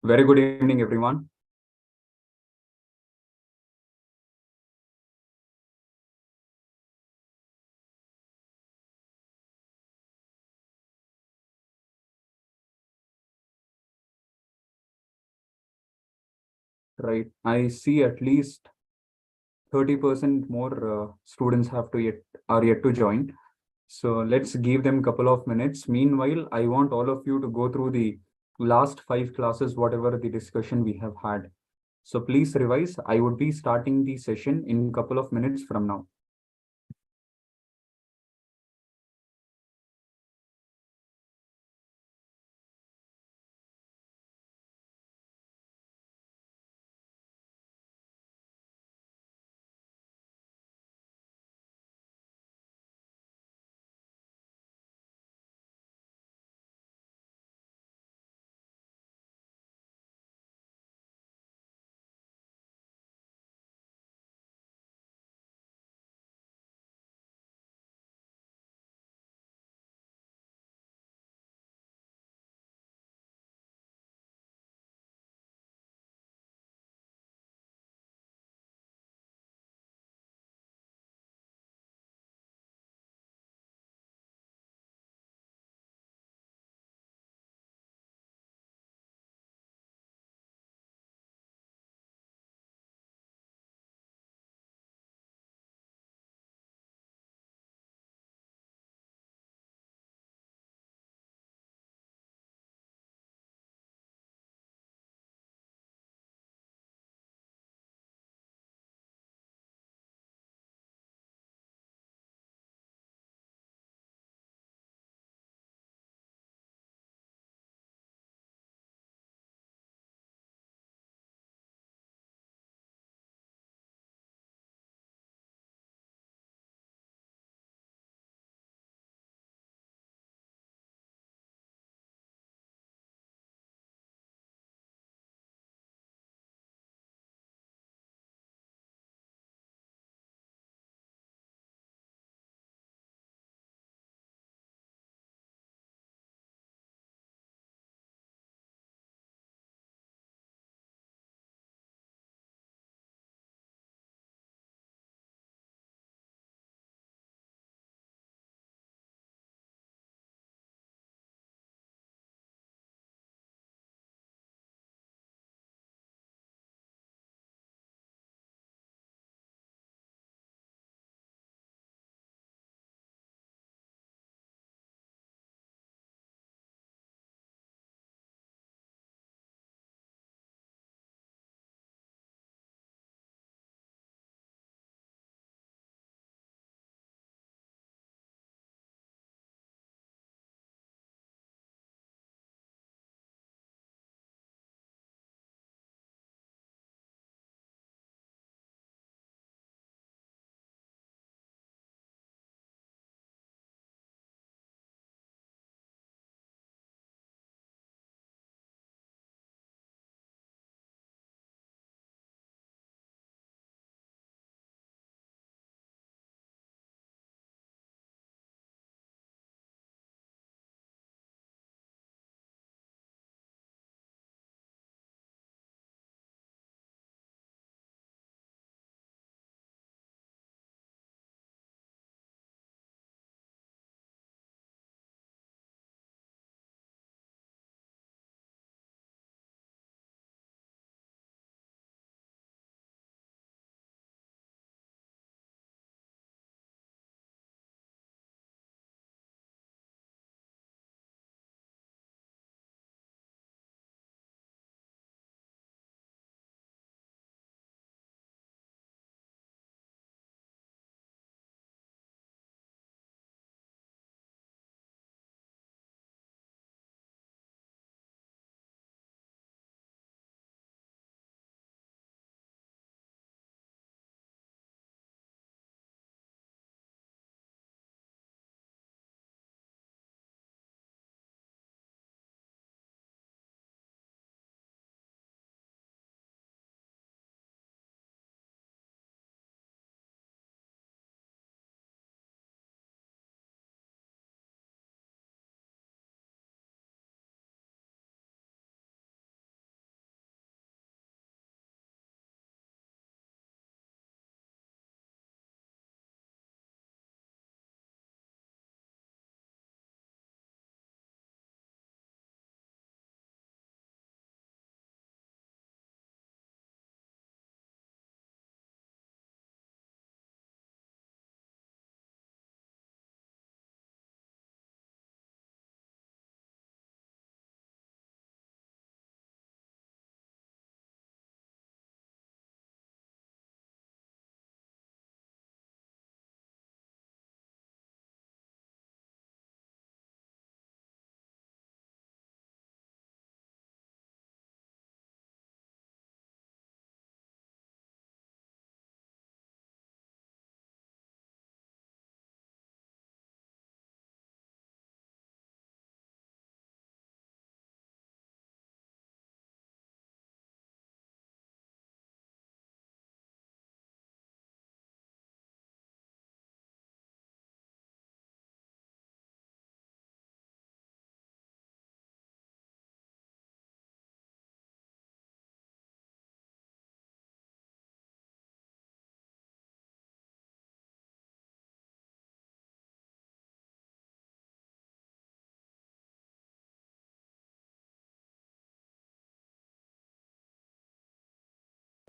Very good evening, everyone. Right. I see at least 30% more students are yet to join. So let's give them a couple of minutes. Meanwhile, I want all of you to go through the last five classes, whatever the discussion we have had. So please revise. I would be starting the session in a couple of minutes from now.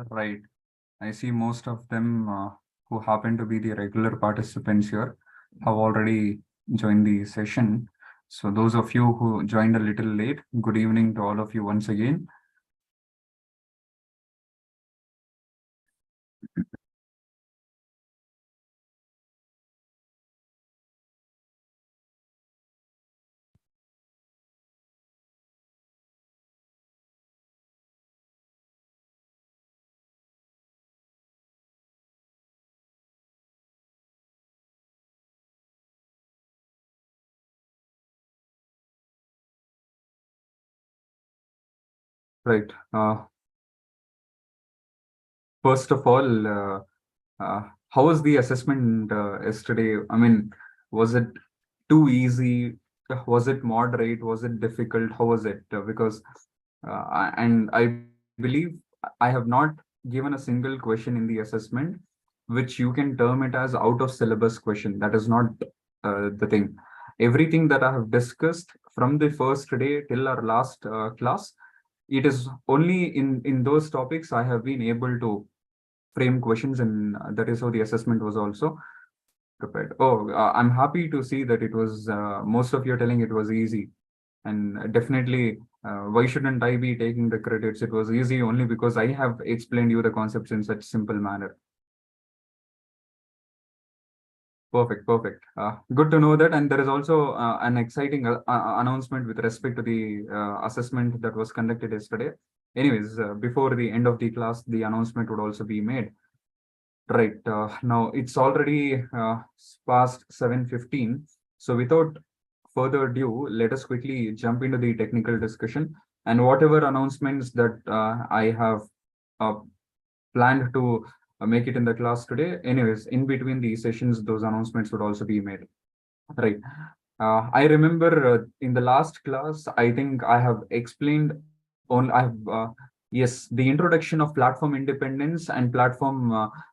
Right. I see most of them who happen to be the regular participants here have already joined the session. So those of you who joined a little late, good evening to all of you once again. Right. First of all, how was the assessment yesterday? I mean, was it too easy? Was it moderate? Was it difficult? How was it? Because, and I believe I have not given a single question in the assessment, which you can term it as out of syllabus question. That is not the thing. Everything that I have discussed from the first day till our last class, it is only in those topics I have been able to frame questions, and that is how the assessment was also prepared. Oh, I'm happy to see that it was most of you are telling it was easy, and definitely why shouldn't I be taking the credits? It was easy only because I have explained you the concepts in such simple manner. Perfect, perfect. Good to know that. And there is also an exciting announcement with respect to the assessment that was conducted yesterday. Anyways, before the end of the class, the announcement would also be made. Right. Now it's already past 7:15. So without further ado, let us quickly jump into the technical discussion, and whatever announcements that I have uh, planned to make it in the class today. Anyways, in between the sessions, those announcements would also be made. Right. I remember in the last class, I think I have explained on I have yes, the introduction of platform independence and platform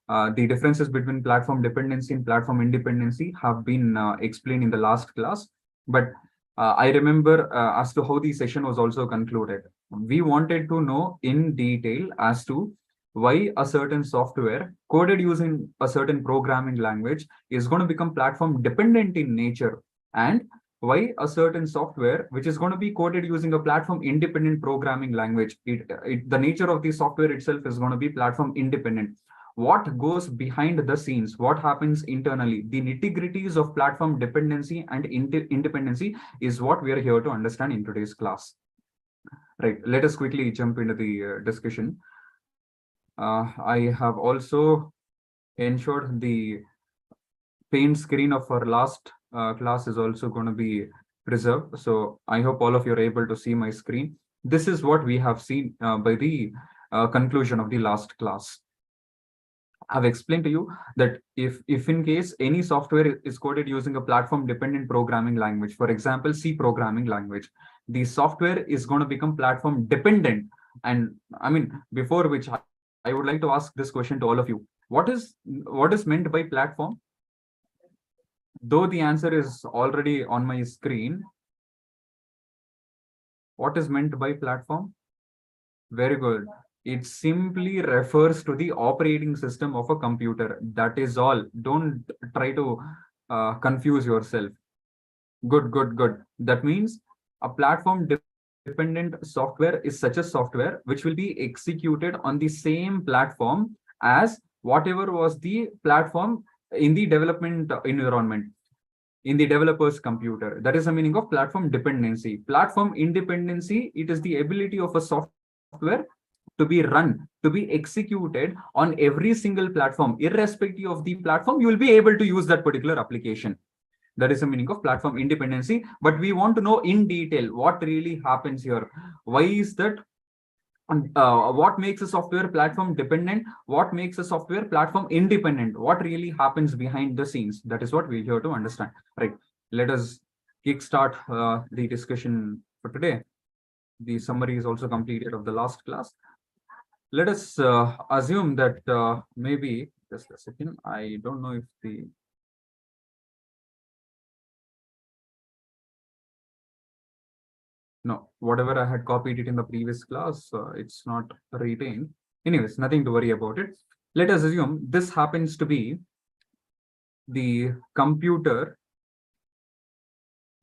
the differences between platform dependency and platform independency have been explained in the last class. But I remember as to how the session was also concluded. We wanted to know in detail as to why a certain software coded using a certain programming language is going to become platform dependent in nature, and why a certain software which is going to be coded using a platform independent programming language, the nature of the software itself is going to be platform independent. What goes behind the scenes, what happens internally, the nitty-gritties of platform dependency and independency is what we are here to understand in today's class. Right, let us quickly jump into the discussion. I have also ensured the paint screen of our last class is also going to be preserved. So I hope all of you are able to see my screen. This is what we have seen by the conclusion of the last class. I've explained to you that if in case any software is coded using a platform dependent programming language, for example, C programming language, the software is going to become platform dependent. And I mean, before which I would like to ask this question to all of you. What is meant by platform? Though the answer is already on my screen, what is meant by platform? Very good. It simply refers to the operating system of a computer. That is all. Don't try to confuse yourself. Good, good, good. That means a platform dependent software is such a software which will be executed on the same platform as whatever was the platform in the development environment, in the developer's computer. That is the meaning of platform dependency. Platform independency, it is the ability of a software to be run, to be executed on every single platform. Irrespective of the platform, you will be able to use that particular application. That is the meaning of platform independency. But we want to know in detail what really happens here. Why is that? And what makes a software platform dependent? What makes a software platform independent? What really happens behind the scenes? That is what we're here to understand. Right. Let us kickstart the discussion for today. The summary is also completed of the last class. Let us assume that maybe just a second. I don't know if the no, whatever I had copied it in the previous class, it's not retained. Anyways, nothing to worry about it. Let us assume this happens to be the computer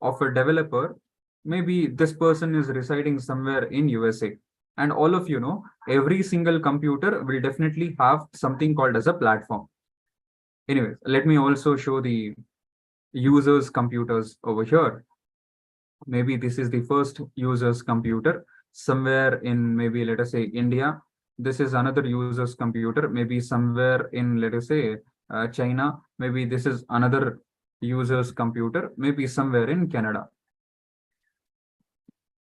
of a developer. Maybe this person is residing somewhere in USA. And all of you know, every single computer will definitely have something called as a platform. Anyways, let me also show the users' computers over here. Maybe this is the first user's computer somewhere in, maybe let us say India. This is another user's computer, maybe somewhere in, let us say, China. Maybe this is another user's computer, maybe somewhere in Canada.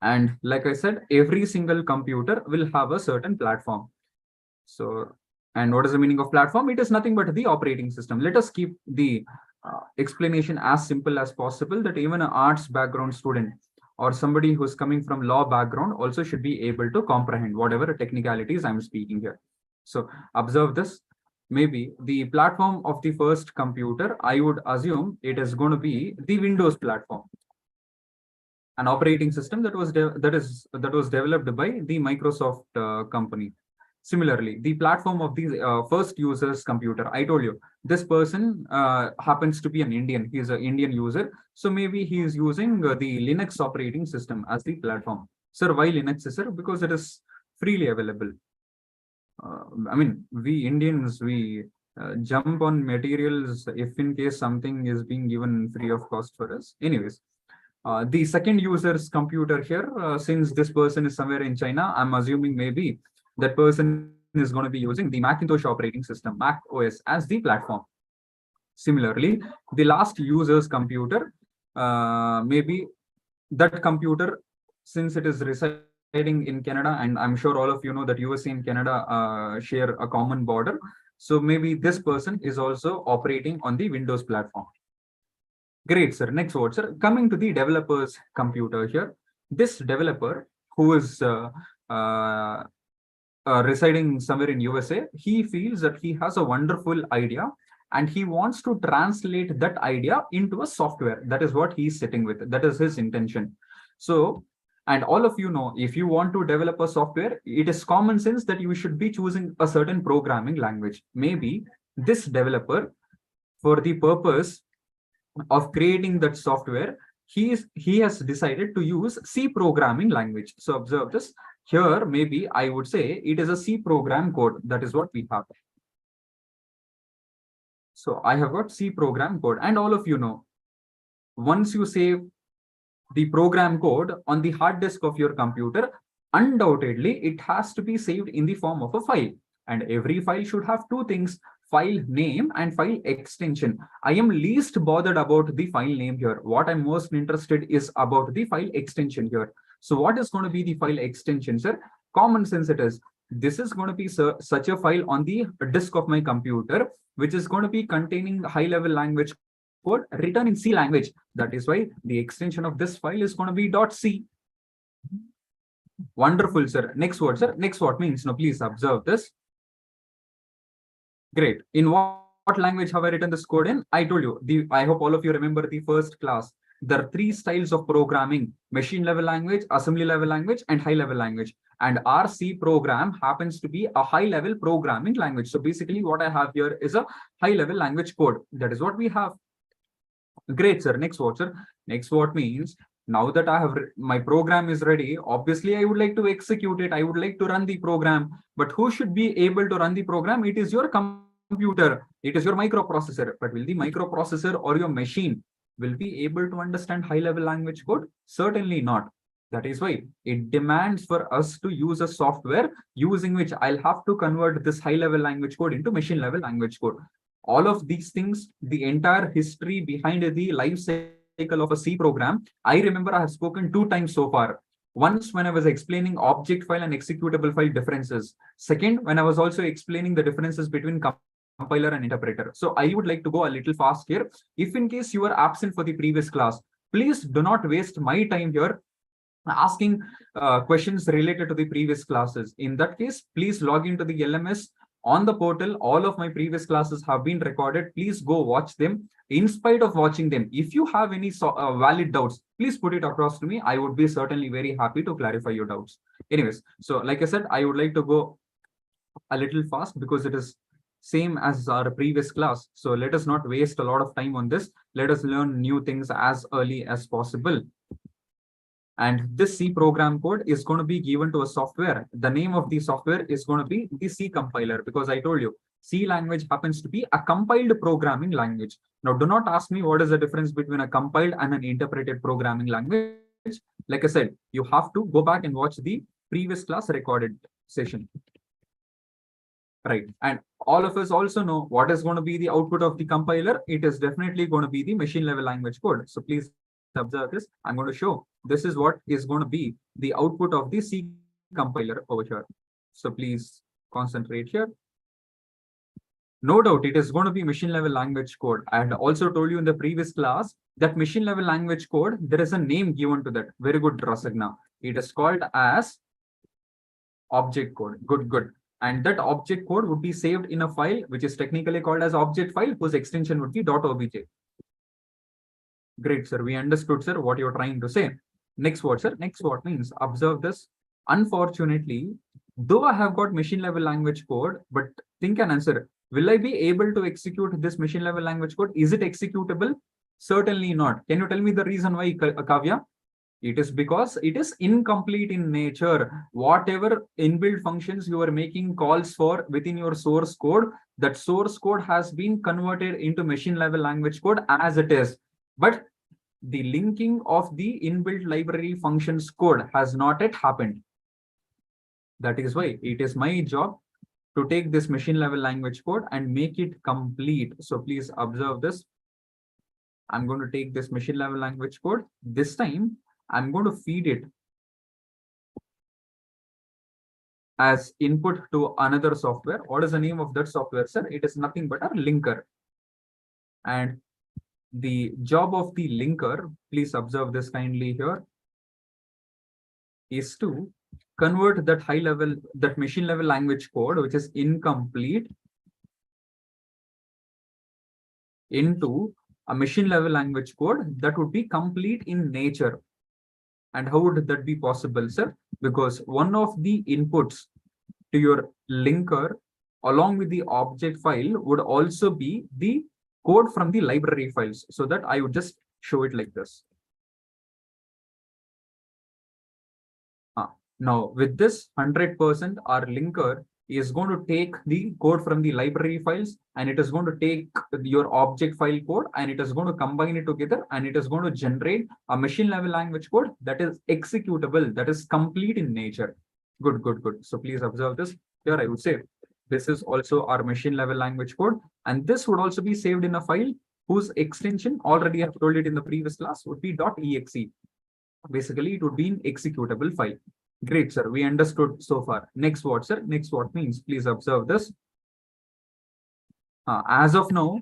And like I said, every single computer will have a certain platform. So, and what is the meaning of platform? It is nothing but the operating system. Let us keep the explanation as simple as possible, that even an arts background student or somebody who's coming from law background also should be able to comprehend whatever technicalities I'm speaking here. So observe this. Maybe the platform of the first computer, I would assume it is going to be the Windows platform, an operating system that was developed by the Microsoft company. Similarly, the platform of the first user's computer, I told you, this person happens to be an Indian. He is an Indian user. So maybe he is using the Linux operating system as the platform. Sir, why Linux, sir? Because it is freely available. I mean, we Indians, we jump on materials if in case something is being given free of cost for us. Anyways, the second user's computer here, since this person is somewhere in China, I'm assuming maybe that person is going to be using the Macintosh operating system, Mac OS, as the platform. Similarly, the last user's computer, maybe that computer, since it is residing in Canada, and I'm sure all of you know that USA and Canada share a common border. So maybe this person is also operating on the Windows platform. Great, sir. Next word, sir. Coming to the developer's computer here, this developer who is residing somewhere in USA, he feels that he has a wonderful idea and he wants to translate that idea into a software. That is what he's sitting with. That is his intention. So, and all of you know, if you want to develop a software, it is common sense that you should be choosing a certain programming language. Maybe this developer, for the purpose of creating that software, he has decided to use C programming language. So observe this. Here, maybe I would say it is a C program code. That is what we have. So I have got C program code, and all of you know, once you save the program code on the hard disk of your computer, undoubtedly it has to be saved in the form of a file. And every file should have two things: file name and file extension. I am least bothered about the file name here. What I'm most interested is about the file extension here. So what is going to be the file extension, sir? Common sense it is. This is going to be such a file on the disk of my computer, which is going to be containing high-level language code written in C language. That is why the extension of this file is going to be .c. Wonderful, sir. Next word, sir. Next word means, no, please observe this. Great. In what language have I written this code in? I told you, I hope all of you remember the first class. There are three styles of programming: machine level language, assembly level language, and high level language. And our C program happens to be a high level programming language. So basically what I have here is a high level language code. That is what we have. Great, sir. Next word, sir. Next word means, now that I have my program is ready, obviously I would like to execute it. I would like to run the program. But who should be able to run the program? It is your computer. It is your microprocessor. But will the microprocessor or your machine will be able to understand high-level language code? Certainly not. That is why it demands for us to use a software using which I'll have to convert this high-level language code into machine-level language code. All of these things, the entire history behind the life cycle of a C program, I remember I have spoken 2 times so far. Once when I was explaining object file and executable file differences. Second, when I was also explaining the differences between compiler and interpreter. So I would like to go a little fast here. If in case you are absent for the previous class, please do not waste my time here asking questions related to the previous classes. In that case, please log into the LMS on the portal. All of my previous classes have been recorded. Please go watch them. In spite of watching them, if you have any valid doubts, please put it across to me. I would be certainly very happy to clarify your doubts. Anyways, so like I said, I would like to go a little fast because it is same as our previous class. So let us not waste a lot of time on this. Let us learn new things as early as possible. And this C program code is going to be given to a software. The name of the software is going to be the C compiler, because I told you C language happens to be a compiled programming language. Now, do not ask me what is the difference between a compiled and an interpreted programming language. Like I said, you have to go back and watch the previous class recorded session. Right. And all of us also know what is going to be the output of the compiler. It is definitely going to be the machine level language code. So please observe this. I'm going to show this is what is going to be the output of the C compiler over here. So please concentrate here. No doubt it is going to be machine level language code. I had also told you in the previous class that machine level language code, there is a name given to that. Very good, Rasagna. It is called as object code. Good. And that object code would be saved in a file which is technically called as object file, whose extension would be .obj. Great, sir. We understood, sir, what you're trying to say. Next word, sir. Next word means observe this. Unfortunately, though I have got machine level language code, but think and answer. Will I be able to execute this machine level language code? Is it executable? Certainly not. Can you tell me the reason why, Kavya? It is because it is incomplete in nature. Whatever inbuilt functions you are making calls for within your source code, that source code has been converted into machine level language code as it is. But the linking of the inbuilt library functions code has not yet happened. That is why it is my job to take this machine level language code and make it complete. So please observe this. I'm going to take this machine level language code. This time, I'm going to feed it as input to another software. What is the name of that software, sir? It is nothing but a linker. And the job of the linker, please observe this kindly here, is to convert that high level, that machine level language code, which is incomplete, into a machine level language code that would be complete in nature. And how would that be possible, sir? Because one of the inputs to your linker along with the object file would also be the code from the library files. So that I would just show it like this. Now with this 100%, our linker is going to take the code from the library files, and it is going to take your object file code, and it is going to combine it together, and it is going to generate a machine level language code that is executable, that is complete in nature. Good. So please observe this. Here I would say this is also our machine level language code, and this would also be saved in a file whose extension, already I have told it in the previous class, would be .exe. Basically, it would be an executable file. Great, sir. We understood so far. Next what, sir? Next what means, please observe this. As of now,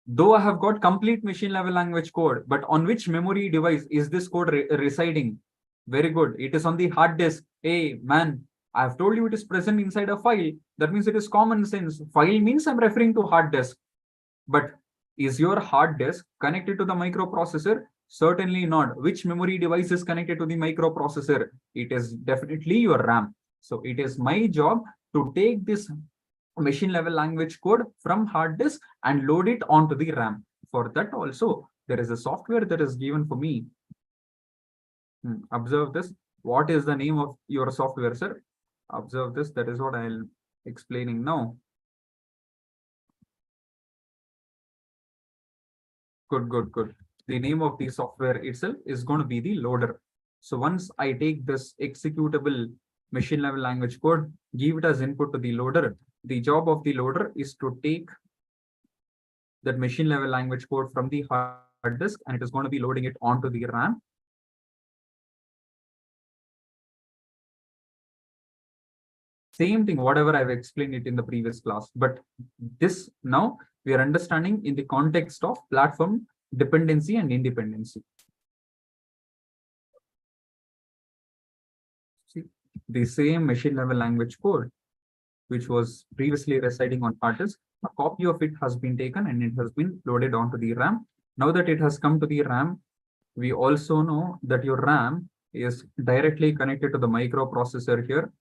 though I have got complete machine level language code, but on which memory device is this code residing? Very good. It is on the hard disk. Hey, man, I have told you it is present inside a file. That means it is common sense. File means I'm referring to hard disk. But is your hard disk connected to the microprocessor? Certainly not. Which memory device is connected to the microprocessor? It is definitely your RAM. So it is my job to take this machine level language code from hard disk and load it onto the RAM. For that also, there is a software that is given for me. Observe this. What is the name of your software, sir? Observe this. That is what I'll explaining now. Good. The name of the software itself is going to be the loader. So once I take this executable machine level language code, give it as input to the loader, the job of the loader is to take that machine level language code from the hard disk, and it is going to be loading it onto the RAM. Same thing, whatever I've explained it in the previous class, but this now we are understanding in the context of platform dependency and independency. See, the same machine level language code, which was previously residing on hard disk, a copy of it has been taken and it has been loaded onto the RAM. Now that it has come to the RAM, we also know that your RAM is directly connected to the microprocessor here.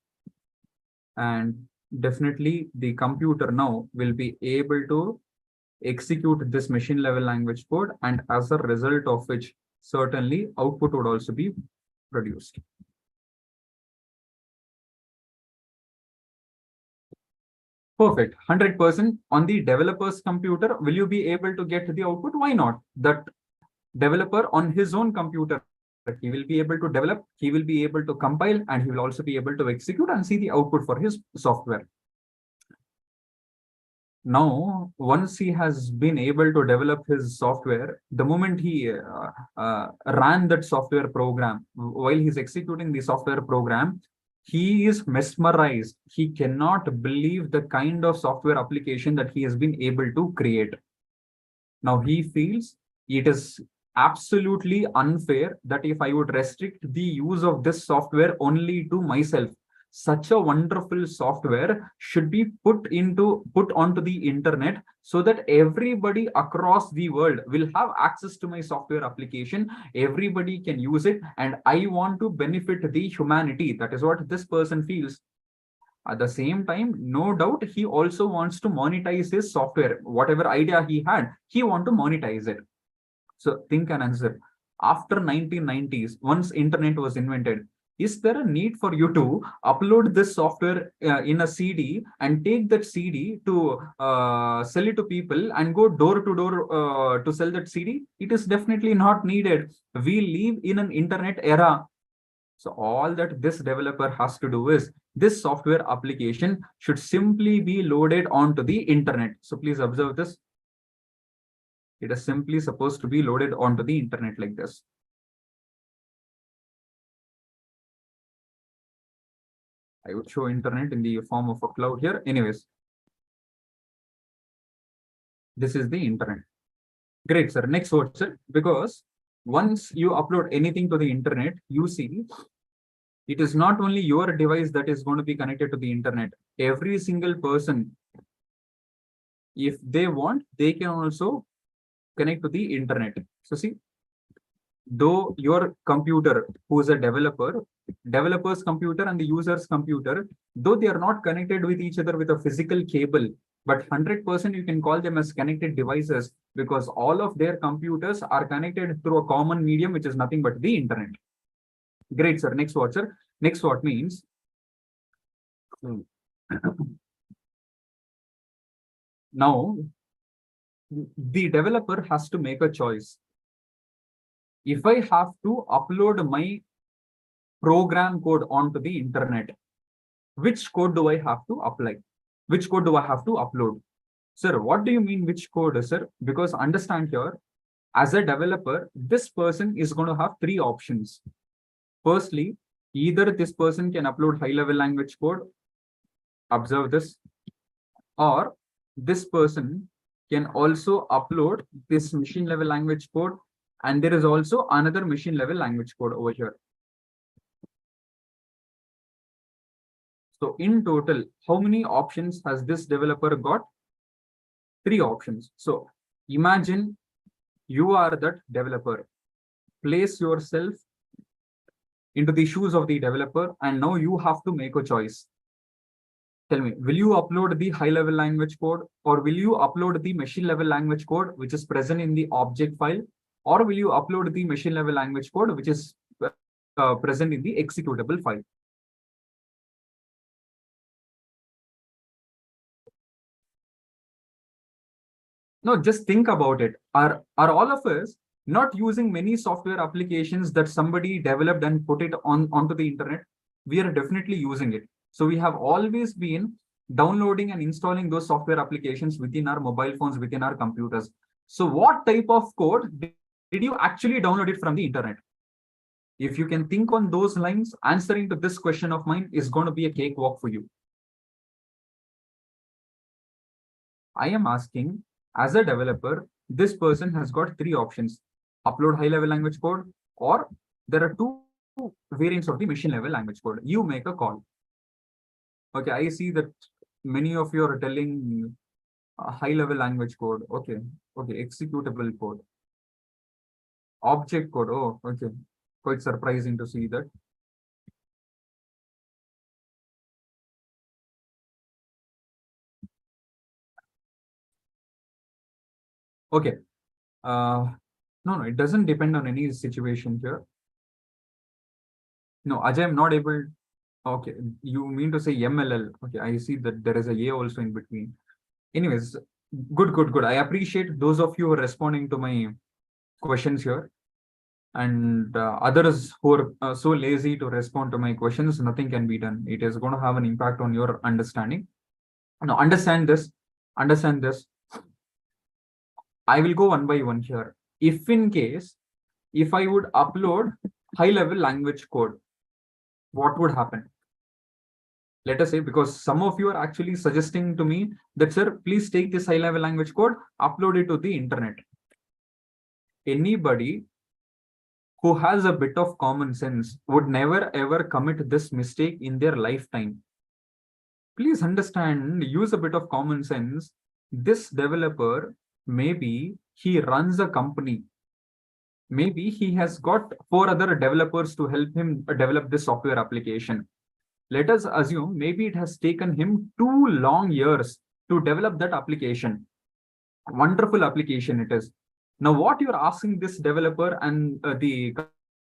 And definitely the computer now will be able to execute this machine level language code, and as a result of which, certainly output would also be produced. Perfect. 100% on the developer's computer. Will you be able to get the output? Why not? That developer on his own computer, he will be able to develop, he will be able to compile, and he will also be able to execute and see the output for his software. Now, once he has been able to develop his software, the moment he ran that software program, while he's executing the software program, he is mesmerized. He cannot believe the kind of software application that he has been able to create. Now he feels it is absolutely unfair that if I would restrict the use of this software only to myself, such a wonderful software should be put onto the internet so that everybody across the world will have access to my software application. Everybody can use it, and I want to benefit the humanity. That is what this person feels. At the same time, no doubt, he also wants to monetize his software. Whatever idea he had, he want to monetize it. So think and answer. After 1990s, once internet was invented, is there a need for you to upload this software in a CD and take that CD to sell it to people and go door to door to sell that CD? It is definitely not needed. We live in an internet era. So all that this developer has to do is this software application should simply be loaded onto the internet. So please observe this. It is simply supposed to be loaded onto the internet like this. I would show internet in the form of a cloud here. Anyways, this is the internet. Great, sir. Next word, sir. Because once you upload anything to the internet, you see it is not only your device that is going to be connected to the internet. Every single person, if they want, they can also connect to the internet. So see, though your computer, who is a developer's computer and the user's computer, though they are not connected with each other with a physical cable, but 100% you can call them as connected devices because all of their computers are connected through a common medium, which is nothing but the internet. Great, sir. Next what, sir? Next what means now the developer has to make a choice. If I have to upload my program code onto the internet, which code do I have to apply? Which code do I have to upload? Sir, what do you mean which code, sir? Because understand here, as a developer, this person is going to have three options. Firstly, either this person can upload high-level language code, observe this, or this person can also upload this machine level language code, and there is also another machine level language code over here. So in total, how many options has this developer got? Three options. So imagine you are that developer. Place yourself into the shoes of the developer, and now you have to make a choice. Tell me, will you upload the high level language code, or will you upload the machine level language code, which is present in the object file, or will you upload the machine level language code, which is present in the executable file? No, just think about it. Are all of us not using many software applications that somebody developed and put it onto the internet? We are definitely using it. So we have always been downloading and installing those software applications within our mobile phones, within our computers. So what type of code did you actually download it from the internet? If you can think on those lines, answering to this question of mine is going to be a cakewalk for you. I am asking, as a developer, this person has got three options: upload high level language code, or there are two variants of the machine level language code. You make a call. Okay, I see that many of you are telling high level language code. Okay, executable code, object code. Oh, okay, quite surprising to see that. Okay. No, it doesn't depend on any situation here. No, Ajay, I'm not able. Okay, you mean to say MLL? Okay, I see that there is a A also in between. Anyways, good. I appreciate those of you who are responding to my questions here, and others who are so lazy to respond to my questions. Nothing can be done. It is going to have an impact on your understanding. Now, understand this. Understand this. I will go one by one here. If in case, if I would upload high-level language code, what would happen? Let us say, because some of you are actually suggesting to me that, sir, please take this high-level language code, upload it to the internet. Anybody who has a bit of common sense would never ever commit this mistake in their lifetime. Please understand, use a bit of common sense. This developer, maybe he runs a company. Maybe he has got 4 other developers to help him develop this software application. Let us assume maybe it has taken him 2 long years to develop that application. Wonderful application it is. Now, what you're asking this developer and the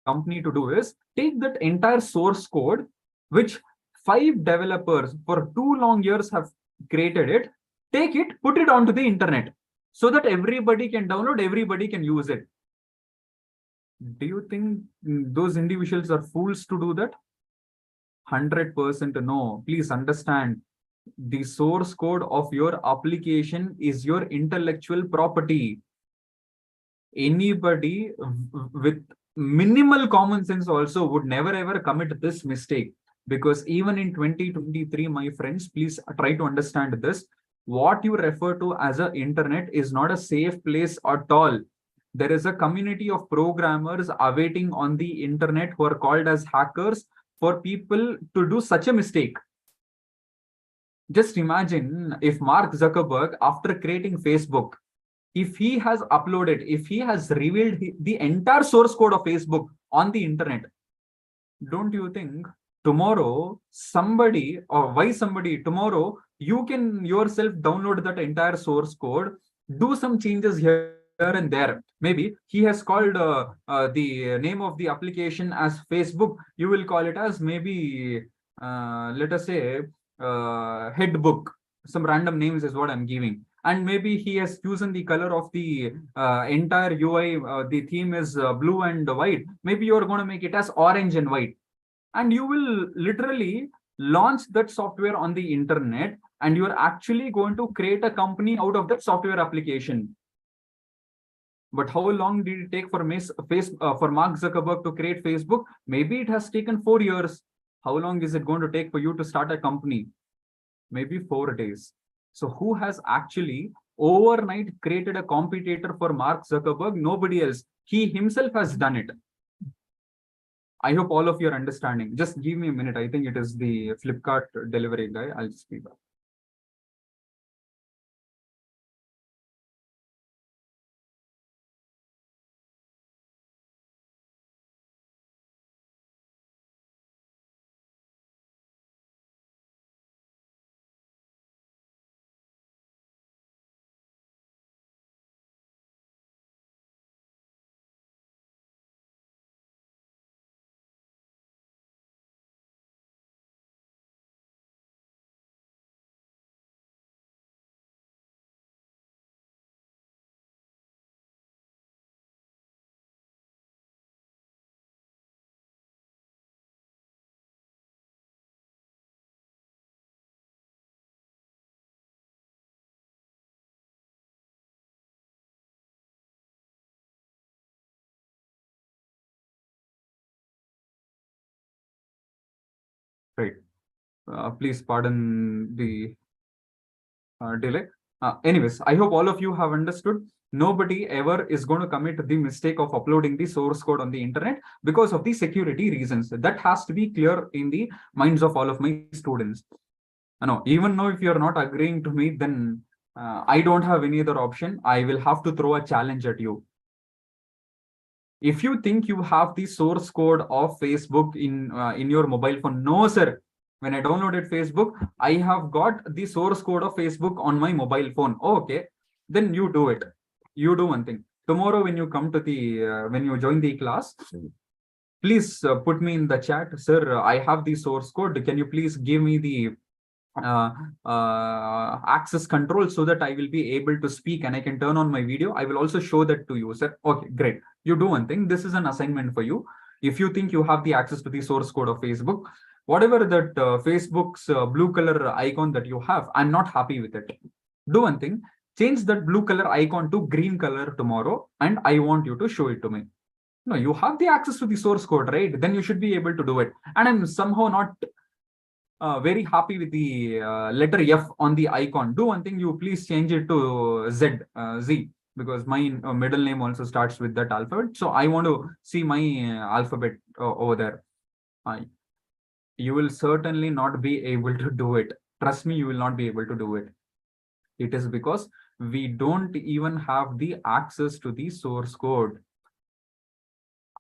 company to do is take that entire source code, which 5 developers for 2 long years have created it, take it, put it onto the internet so that everybody can download, everybody can use it. Do you think those individuals are fools to do that? 100% no. Please understand, the source code of your application is your intellectual property. Anybody with minimal common sense also would never ever commit this mistake, because even in 2023, my friends, please try to understand this. What you refer to as a internet is not a safe place at all. There is a community of programmers awaiting on the internet who are called as hackers for people to do such a mistake. Just imagine if Mark Zuckerberg, after creating Facebook, if he has uploaded, if he has revealed the entire source code of Facebook on the internet, don't you think tomorrow somebody, or why somebody, tomorrow you can yourself download that entire source code, do some changes here and there. Maybe he has called the name of the application as Facebook. You will call it as maybe, let us say, Headbook. Some random names is what I'm giving. And maybe he has chosen the color of the entire UI. The theme is blue and white. Maybe you're going to make it as orange and white. And you will literally launch that software on the internet, and you're actually going to create a company out of that software application. But how long did it take for Mark Zuckerberg to create Facebook? Maybe it has taken 4 years. How long is it going to take for you to start a company? Maybe 4 days. So who has actually overnight created a competitor for Mark Zuckerberg? Nobody else. He himself has done it. I hope all of you are understanding. Just give me a minute. I think it is the Flipkart delivery guy. I'll just be back. Right. Please pardon the delay. Anyways, I hope all of you have understood. Nobody ever is going to commit the mistake of uploading the source code on the internet because of the security reasons. That has to be clear in the minds of all of my students. No, even though if you're not agreeing to me, then I don't have any other option. I will have to throw a challenge at you. If you think you have the source code of Facebook in your mobile phone, no, sir. When I downloaded Facebook, I have got the source code of Facebook on my mobile phone. Okay, then you do it. you do one thing. Tomorrow, when you come to the, when you join the class, please put me in the chat, sir. I have the source code. Can you please give me the uh, access control so that I will be able to speak and I can turn on my video. I will also show that to you, sir. Okay, great. You do one thing. This is an assignment for you. If you think you have the access to the source code of Facebook, whatever that Facebook's blue color icon that you have, I'm not happy with it. Do one thing. Change that blue color icon to green color tomorrow, and I want you to show it to me. No, you have the access to the source code, right? Then you should be able to do it. And I'm somehow not very happy with the letter F on the icon. Do one thing, you please change it to Z, because my middle name also starts with that alphabet. So I want to see my alphabet over there. You will certainly not be able to do it. Trust me, you will not be able to do it. It is because we don't even have the access to the source code.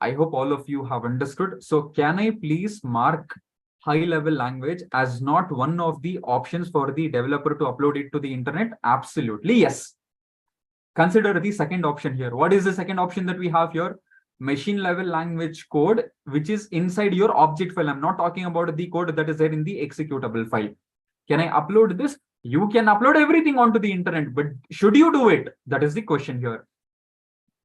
I hope all of you have understood. So can I please mark high level language as not one of the options for the developer to upload it to the internet? Absolutely, yes. Consider the second option here. What is the second option that we have here? Machine level language code, which is inside your object file. I'm not talking about the code that is there in the executable file. Can I upload this? You can upload everything onto the internet, but should you do it? That is the question here.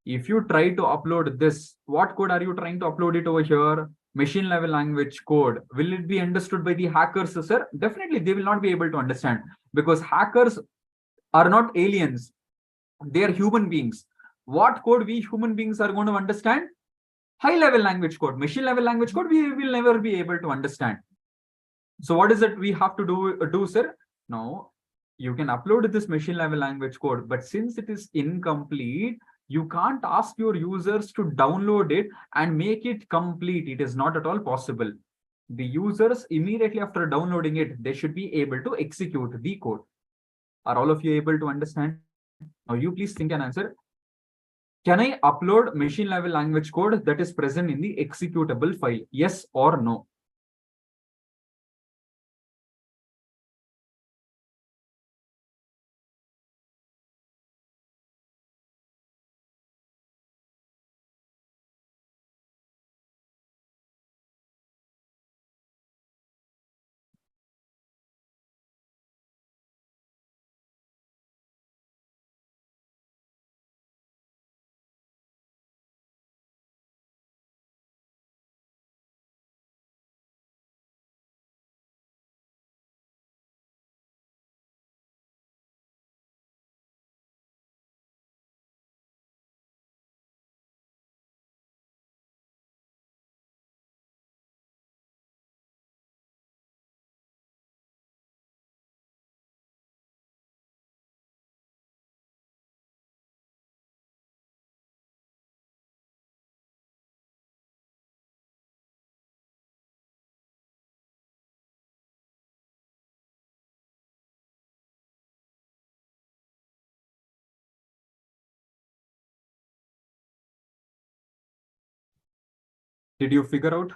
If you try to upload this, what code are you trying to upload it over here? Machine level language code. Will it be understood by the hackers, sir? Definitely, they will not be able to understand, because hackers are not aliens. They are human beings. What code we human beings are going to understand? High level language code. Machine level language code, we will never be able to understand. So what is it we have to do, sir? Now, you can upload this machine level language code, but since it is incomplete, you can't ask your users to download it and make it complete. It is not at all possible. The users, immediately after downloading it, they should be able to execute the code. Are all of you able to understand? Now you please think and answer. Can I upload machine level language code that is present in the executable file? Yes or no? Did you figure out?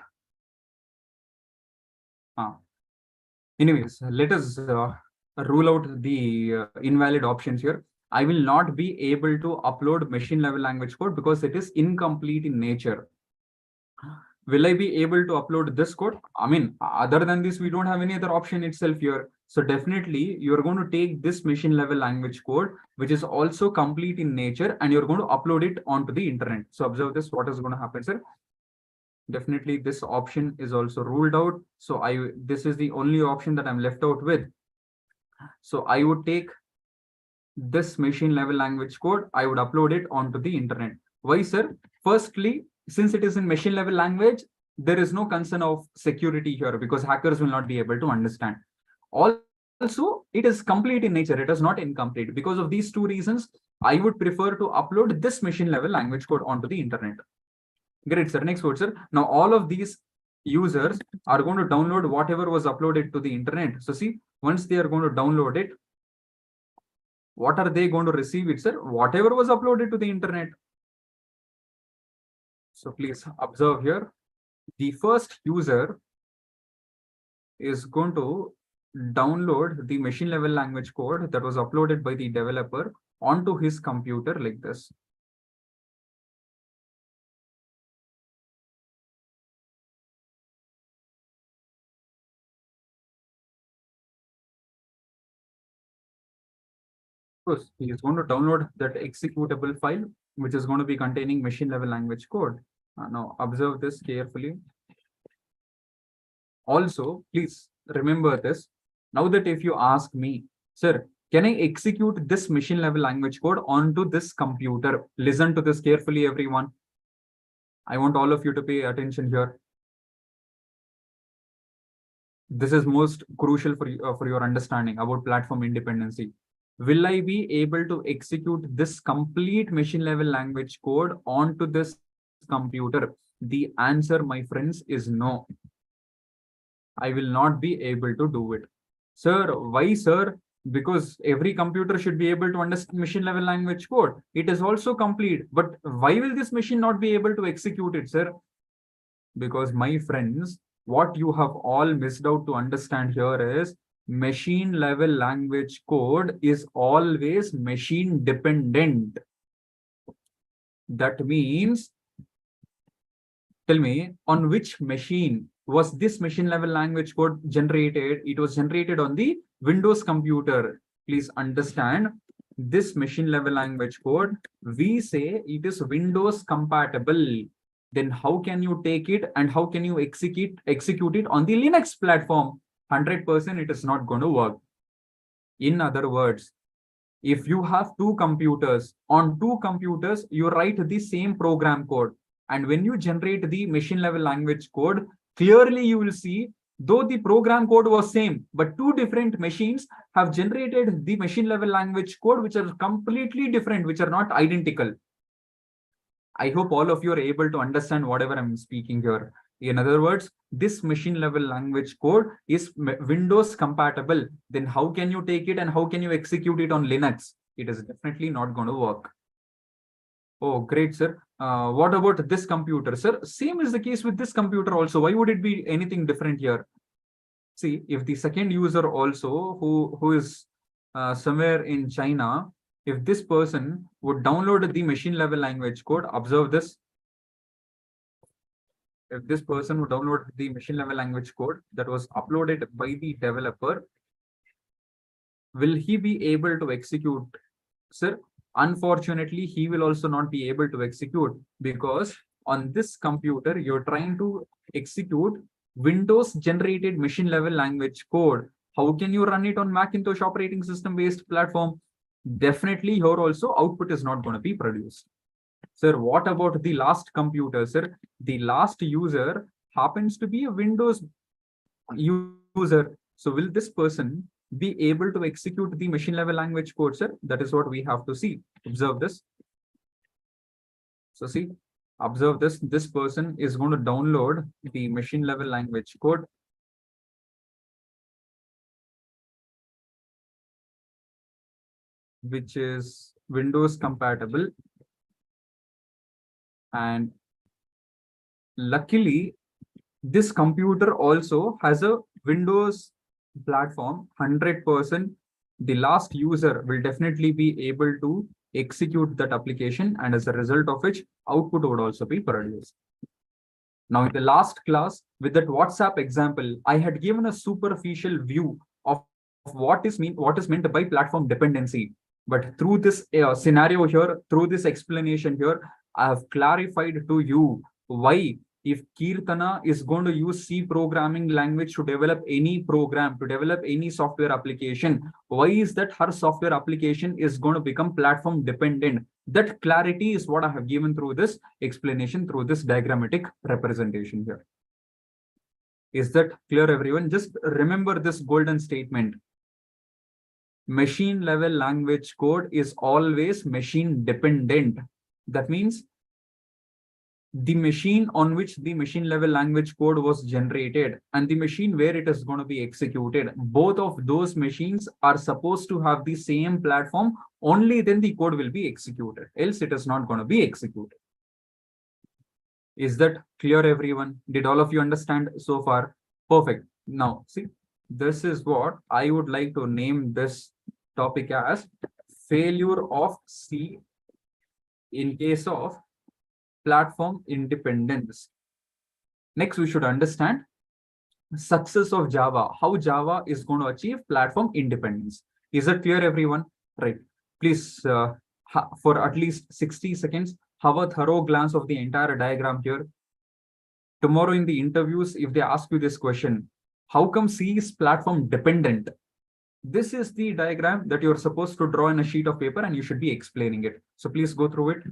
Anyways, let us rule out the invalid options here. I will not be able to upload machine level language code because it is incomplete in nature. Will I be able to upload this code? I mean, other than this, we don't have any other option itself here. So definitely you're going to take this machine level language code, which is also complete in nature, and you're going to upload it onto the internet. So observe this, what is going to happen, sir? Definitely this option is also ruled out. So this is the only option that I'm left out with. So I would take this machine level language code, I would upload it onto the internet. Why, sir? Firstly, since it is in machine level language, there is no concern of security here because hackers will not be able to understand. Also, it is complete in nature. It is not incomplete. Because of these two reasons, I would prefer to upload this machine level language code onto the internet. Great, sir. Next word, sir. Now, all of these users are going to download whatever was uploaded to the internet. So see, once they are going to download it, what are they going to receive it, sir? Whatever was uploaded to the internet. So please observe here. The first user is going to download the machine level language code that was uploaded by the developer onto his computer like this. Course, he is going to download that executable file, which is going to be containing machine level language code. Now observe this carefully. Also, please remember this. Now that if you ask me, sir, can I execute this machine level language code onto this computer? Listen to this carefully, everyone. I want all of you to pay attention here. This is most crucial for your understanding about platform independency. Will I be able to execute this complete machine level language code onto this computer? The answer, my friends, is no. I will not be able to do it. Sir, why, sir? Because every computer should be able to understand machine level language code. It is also complete. But why will this machine not be able to execute it, sir? Because, my friends, what you have all missed out to understand here is machine level language code is always machine dependent. That means, tell me, on which machine was this machine level language code generated? It was generated on the Windows computer. Please understand, this machine level language code, we say it is Windows compatible. Then how can you take it and how can you execute it on the Linux platform? 100% it is not going to work. In other words, if you have two computers, on two computers, you write the same program code. And when you generate the machine level language code, clearly you will see, though the program code was same, but two different machines have generated the machine level language code, which are completely different, which are not identical. I hope all of you are able to understand whatever I'm speaking here. In other words, this machine level language code is Windows compatible. Then how can you take it and how can you execute it on Linux? It is definitely not going to work. Oh, great, sir. What about this computer, sir? Same is the case with this computer also. Why would it be anything different here? See, if the second user also, who is somewhere in China, if this person would download the machine level language code, observe this. If this person would download the machine level language code that was uploaded by the developer, will he be able to execute? Sir, unfortunately, he will also not be able to execute because on this computer, you're trying to execute Windows generated machine level language code. How can you run it on Macintosh operating system based platform? Definitely here also output is not going to be produced. Sir, what about the last computer, sir? The last user happens to be a Windows user. So will this person be able to execute the machine level language code, sir? That is what we have to see. Observe this. So see, observe this. This person is going to download the machine level language code. Which is Windows compatible. And luckily, this computer also has a Windows platform. 100%. The last user will definitely be able to execute that application, and as a result of which, output would also be produced. Now, in the last class, with that WhatsApp example, I had given a superficial view of what is meant by platform dependency. But through this scenario here, through this explanation here, I have clarified to you why, if Kirtana is going to use C programming language to develop any program, to develop any software application, why is that her software application is going to become platform dependent? That clarity is what I have given through this explanation, through this diagrammatic representation here. Is that clear, everyone? Just remember this golden statement. Machine level language code is always machine dependent. That means the machine on which the machine level language code was generated and the machine where it is going to be executed, both of those machines are supposed to have the same platform. Only then the code will be executed, else it is not going to be executed. Is that clear, everyone? Did all of you understand so far? Perfect. Now, see, this is what I would like to name this topic as failure of C in case of platform independence. Next, we should understand success of Java, how Java is going to achieve platform independence. Is it clear, everyone? Right. Please, for at least 60 seconds, have a thorough glance of the entire diagram here. Tomorrow in the interviews, if they ask you this question, how come C is platform dependent? This is the diagram that you're supposed to draw in a sheet of paper and you should be explaining it. So please go through it.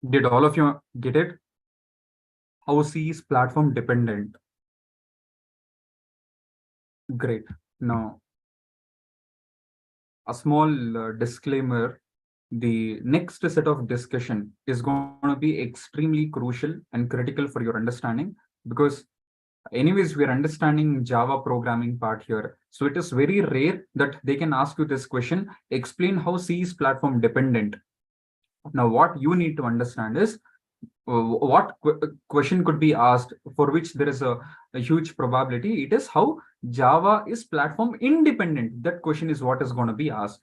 Did all of you get it? How C is platform dependent. Great. Now, a small disclaimer. The next set of discussion is going to be extremely crucial and critical for your understanding, because anyways, we're understanding Java programming part here. So it is very rare that they can ask you this question, explain how C is platform dependent. Now, what you need to understand is what question could be asked for which there is a huge probability. It is how Java is platform independent. That question is what is going to be asked.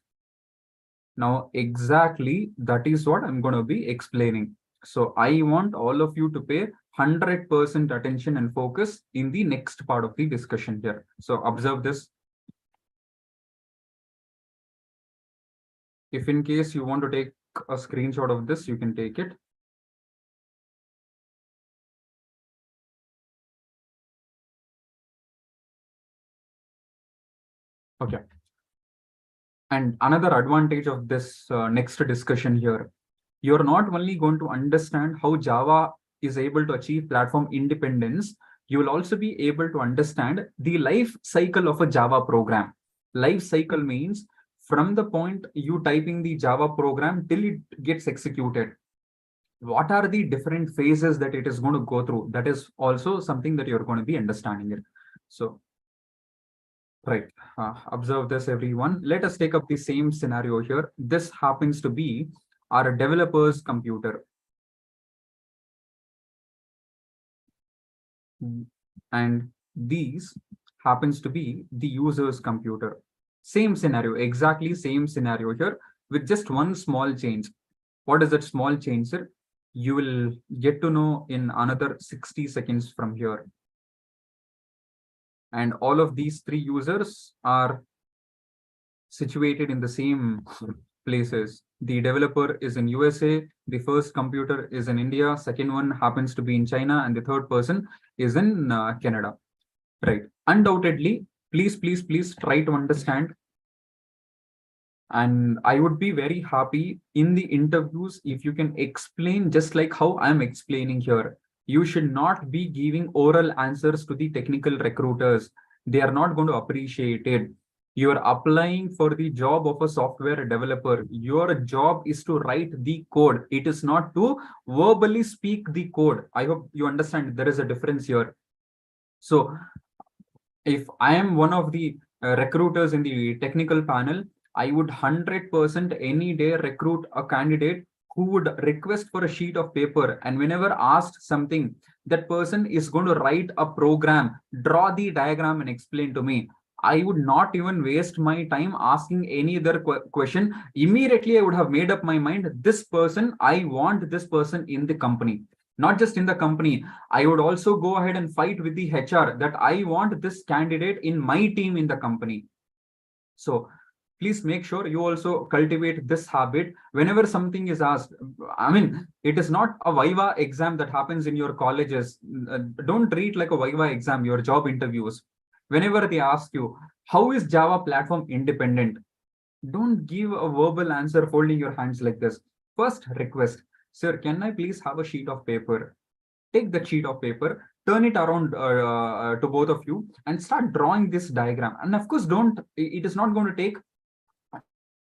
Now, exactly that is what I'm going to be explaining. So I want all of you to pay 100% attention and focus in the next part of the discussion here. So observe this. If in case you want to take a screenshot of this, you can take it. Okay. And another advantage of this next discussion here, you're not only going to understand how Java is able to achieve platform independence, you will also be able to understand the life cycle of a Java program. Life cycle means from the point you typing the Java program till it gets executed. What are the different phases that it is going to go through? That is also something that you're going to be understanding it. So, right, observe this, everyone. Let us take up the same scenario here. This happens to be our developer's computer. And these happens to be the user's computer. Same scenario, exactly same scenario here with just one small change. What is that small change, sir? You will get to know in another 60 seconds from here. And all of these three users are situated in the same places. The developer is in USA, the first computer is in India, second one happens to be in China, and the third person is in Canada. Right. Undoubtedly, please try to understand. And I would be very happy in the interviews if you can explain just like how I'm explaining here. You should not be giving oral answers to the technical recruiters. They are not going to appreciate it. You are applying for the job of a software developer. Your job is to write the code. It is not to verbally speak the code. I hope you understand there is a difference here. So if I am one of the recruiters in the technical panel, I would 100% any day recruit a candidate who would request for a sheet of paper, and whenever asked something, that person is going to write a program, draw the diagram, and explain to me. I would not even waste my time asking any other question. Immediately, I would have made up my mind. This person, I want this person in the company. Not just in the company, I would also go ahead and fight with the HR that I want this candidate in my team in the company. So please make sure you also cultivate this habit whenever something is asked. I mean, it is not a Viva exam that happens in your colleges. Don't treat like a Viva exam, your job interviews. Whenever they ask you, how is Java platform independent? Don't give a verbal answer folding your hands like this. First request, sir, can I please have a sheet of paper? Take the sheet of paper, turn it around to both of you, and start drawing this diagram. And of course, don't, it is not going to take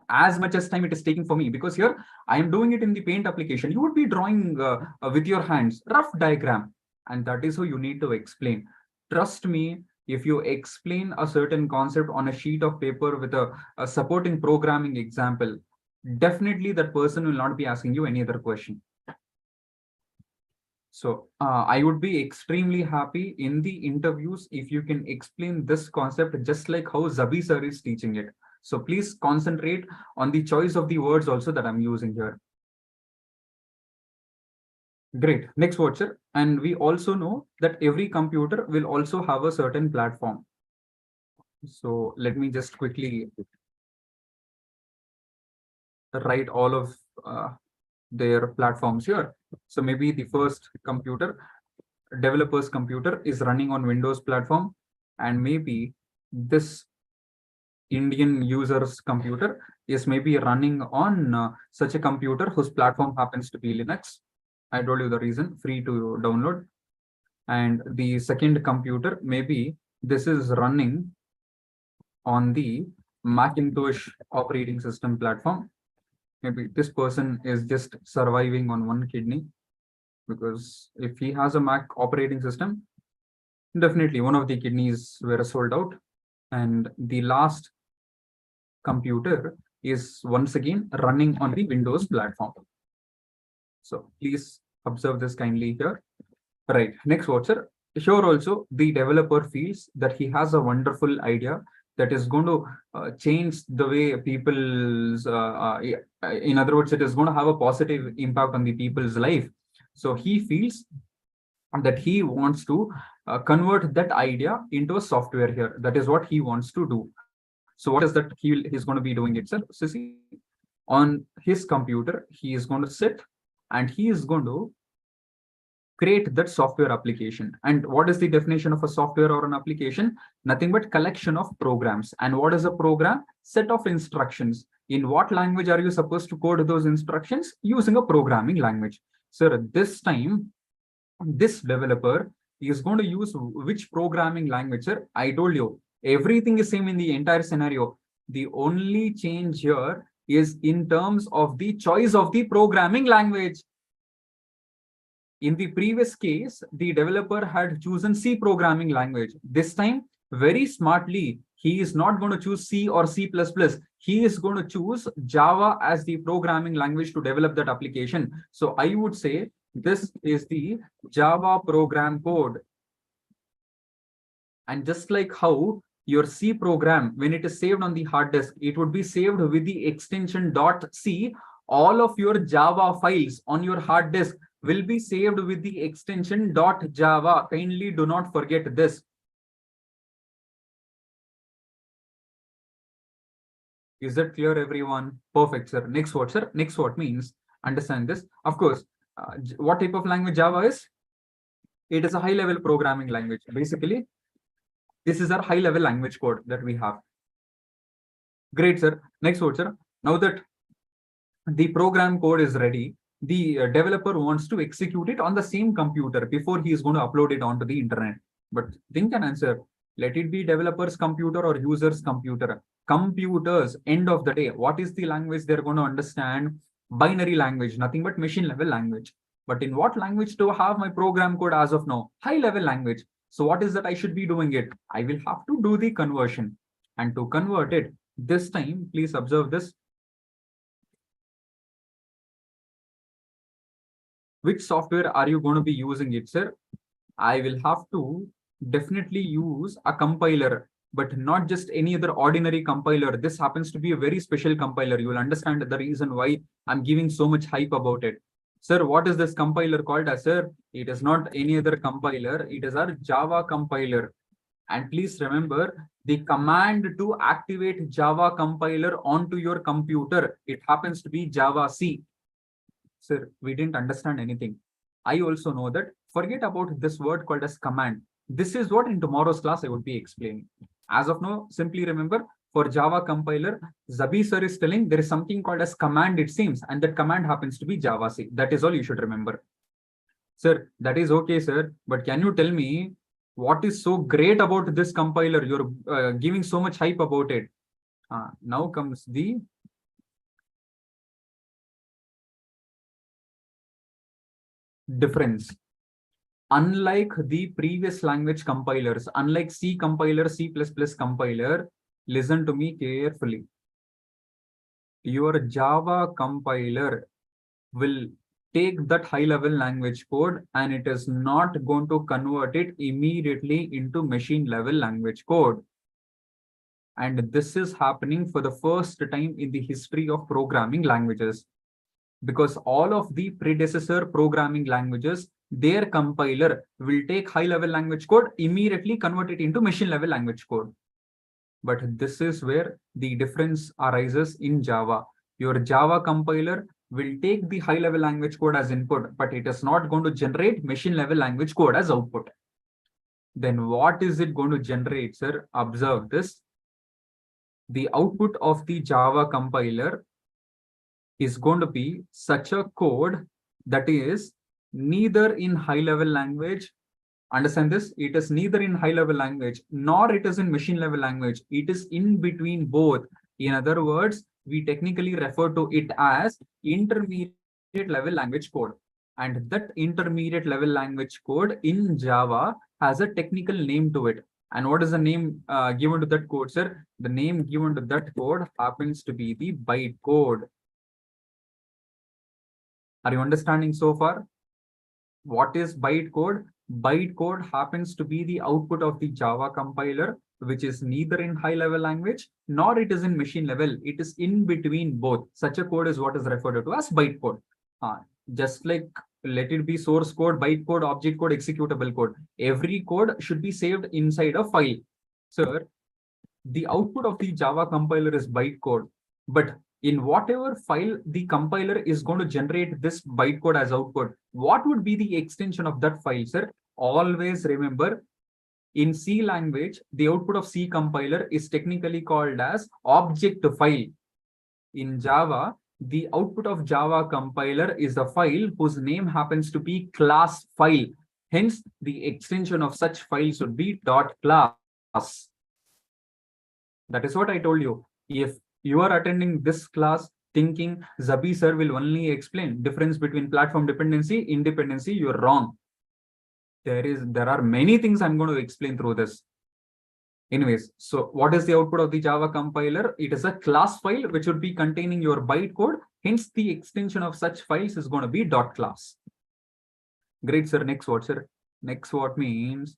as much as time it is taking for me, because here I am doing it in the paint application. You would be drawing with your hands, rough diagram. And that is how you need to explain. Trust me, if you explain a certain concept on a sheet of paper with a supporting programming example, definitely that person will not be asking you any other question. So I would be extremely happy in the interviews if you can explain this concept just like how Zabi sir is teaching it. So please concentrate on the choice of the words also that I'm using here. Great. Next word, sir. And we also know that every computer will also have a certain platform. So let me just quickly write all of their platforms here. So maybe the first computer, developer's computer, is running on Windows platform, and maybe this Indian user's computer is maybe running on such a computer whose platform happens to be Linux. I told you the reason, free to download. And the second computer, maybe this is running on the Macintosh operating system platform. Maybe this person is just surviving on one kidney, because if he has a Mac operating system, definitely one of the kidneys were sold out. And the last computer is once again running on the Windows platform. So please observe this kindly here. Right, next word, sir. Sure, also the developer feels that he has a wonderful idea that is going to change the way people's, in other words, it is going to have a positive impact on the people's life. So he feels that he wants to convert that idea into a software here. That is what he wants to do. So what is that he's going to be doing it, sir? So see, on his computer, he is going to sit and he is going to create that software application. And what is the definition of a software or an application? Nothing but collection of programs. And what is a program? Set of instructions. In what language are you supposed to code those instructions? Using a programming language. Sir, this time, this developer is going to use which programming language, sir? I told you, everything is same in the entire scenario. The only change here is in terms of the choice of the programming language. In the previous case, the developer had chosen C programming language. This time, very smartly, he is not going to choose C or C++. He is going to choose Java as the programming language to develop that application. So I would say this is the Java program code. And just like how your C program, when it is saved on the hard disk, it would be saved with the extension .c. All of your Java files on your hard disk will be saved with the extension .java. Kindly do not forget this. Is that clear, everyone? Perfect, sir. Next word, sir. Next word means, understand this. Of course, what type of language Java is? It is a high-level programming language. Basically, this is our high-level language code that we have. Great, sir. Next word, sir. Now that the program code is ready, the developer wants to execute it on the same computer before he is going to upload it onto the internet. But think and answer, let it be developer's computer or user's computer. Computers, end of the day, what is the language they're going to understand? Binary language, nothing but machine level language. But in what language do I have my program code as of now? High level language. So what is that I should be doing it? I will have to do the conversion. And to convert it, this time, please observe this. which software are you going to be using it, sir? I will have to definitely use a compiler, but not just any other ordinary compiler. This happens to be a very special compiler. You will understand the reason why I'm giving so much hype about it. Sir, what is this compiler called as, sir? It is not any other compiler. It is our Java compiler. And please remember the command to activate Java compiler onto your computer. It happens to be Java C. Sir, we didn't understand anything. I also know that. Forget about this word called as command. This is what in tomorrow's class I would be explaining. As of now, simply remember for Java compiler, Zabi sir is telling there is something called as command, it seems, and that command happens to be Java C. That is all you should remember. Sir, that is okay, sir. But can you tell me what is so great about this compiler? You're giving so much hype about it. Now comes the difference. Unlike the previous language compilers, unlike C compiler, C++ compiler, listen to me carefully. Your Java compiler will take that high-level language code and it is not going to convert it immediately into machine-level language code. And this is happening for the first time in the history of programming languages, because all of the predecessor programming languages, their compiler will take high-level language code, immediately convert it into machine-level language code. But this is where the difference arises in Java. Your Java compiler will take the high-level language code as input, but it is not going to generate machine-level language code as output. Then what is it going to generate, sir? Observe this. The output of the Java compiler is going to be such a code that is neither in high-level language. Understand this? It is neither in high-level language nor it is in machine-level language. It is in between both. In other words, we technically refer to it as intermediate level language code. And that intermediate level language code in Java has a technical name to it. And what is the name given to that code, sir? The name given to that code happens to be the bytecode. Are you understanding so far? What is bytecode? Bytecode happens to be the output of the Java compiler, which is neither in high-level language nor it is in machine level. It is in between both. Such a code is what is referred to as bytecode. Just like let it be source code, bytecode, object code, executable code. Every code should be saved inside a file. Sir, the output of the Java compiler is bytecode, but in whatever file the compiler is going to generate this bytecode as output, what would be the extension of that file, sir? Always remember, in C language, the output of C compiler is technically called as object file. In Java, the output of Java compiler is a file whose name happens to be class file. Hence, the extension of such files would be .class. That is what I told you. If you are attending this class thinking Zabi sir will only explain difference between platform dependency, independency, you're wrong. There are many things I'm going to explain through this. Anyways, so what is the output of the Java compiler? It is a class file which would be containing your bytecode. Hence, the extension of such files is going to be .class. Great, sir. Next what, sir? Next what means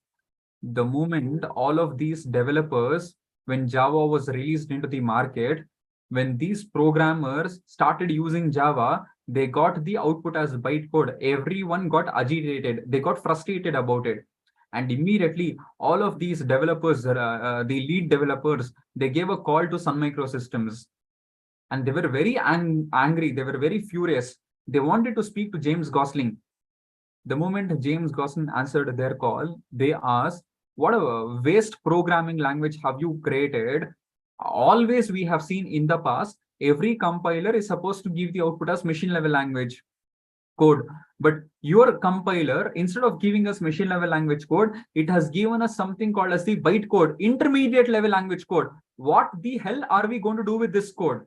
the moment all of these developers, when Java was released into the market, when these programmers started using Java, they got the output as bytecode. Everyone got agitated. They got frustrated about it. And immediately, all of these developers, the lead developers, they gave a call to Sun Microsystems. And they were very angry. They were very furious. They wanted to speak to James Gosling. The moment James Gosling answered their call, they asked, what a waste programming language have you created? Always we have seen in the past, every compiler is supposed to give the output as machine level language code. But your compiler, instead of giving us machine level language code, it has given us something called as the bytecode, intermediate level language code. What the hell are we going to do with this code?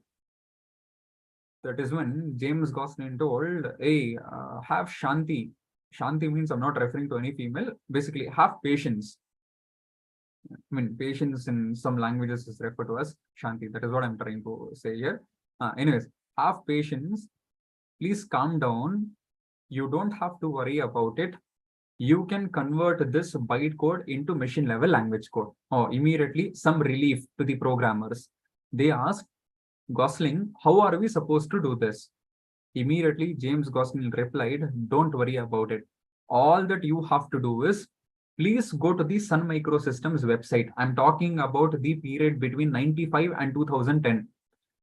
That is when James Gosling told, hey, have Shanti. Shanti means I'm not referring to any female. Basically, have patience. I mean, patience in some languages is referred to as Shanti. That is what I'm trying to say here. Anyways, have patience. Please calm down. You don't have to worry about it. You can convert this bytecode into machine level language code. Oh, immediately some relief to the programmers. They ask, Gosling, how are we supposed to do this? Immediately, James Gosling replied, don't worry about it. All that you have to do is, please go to the Sun Microsystems website. I'm talking about the period between 95 and 2010.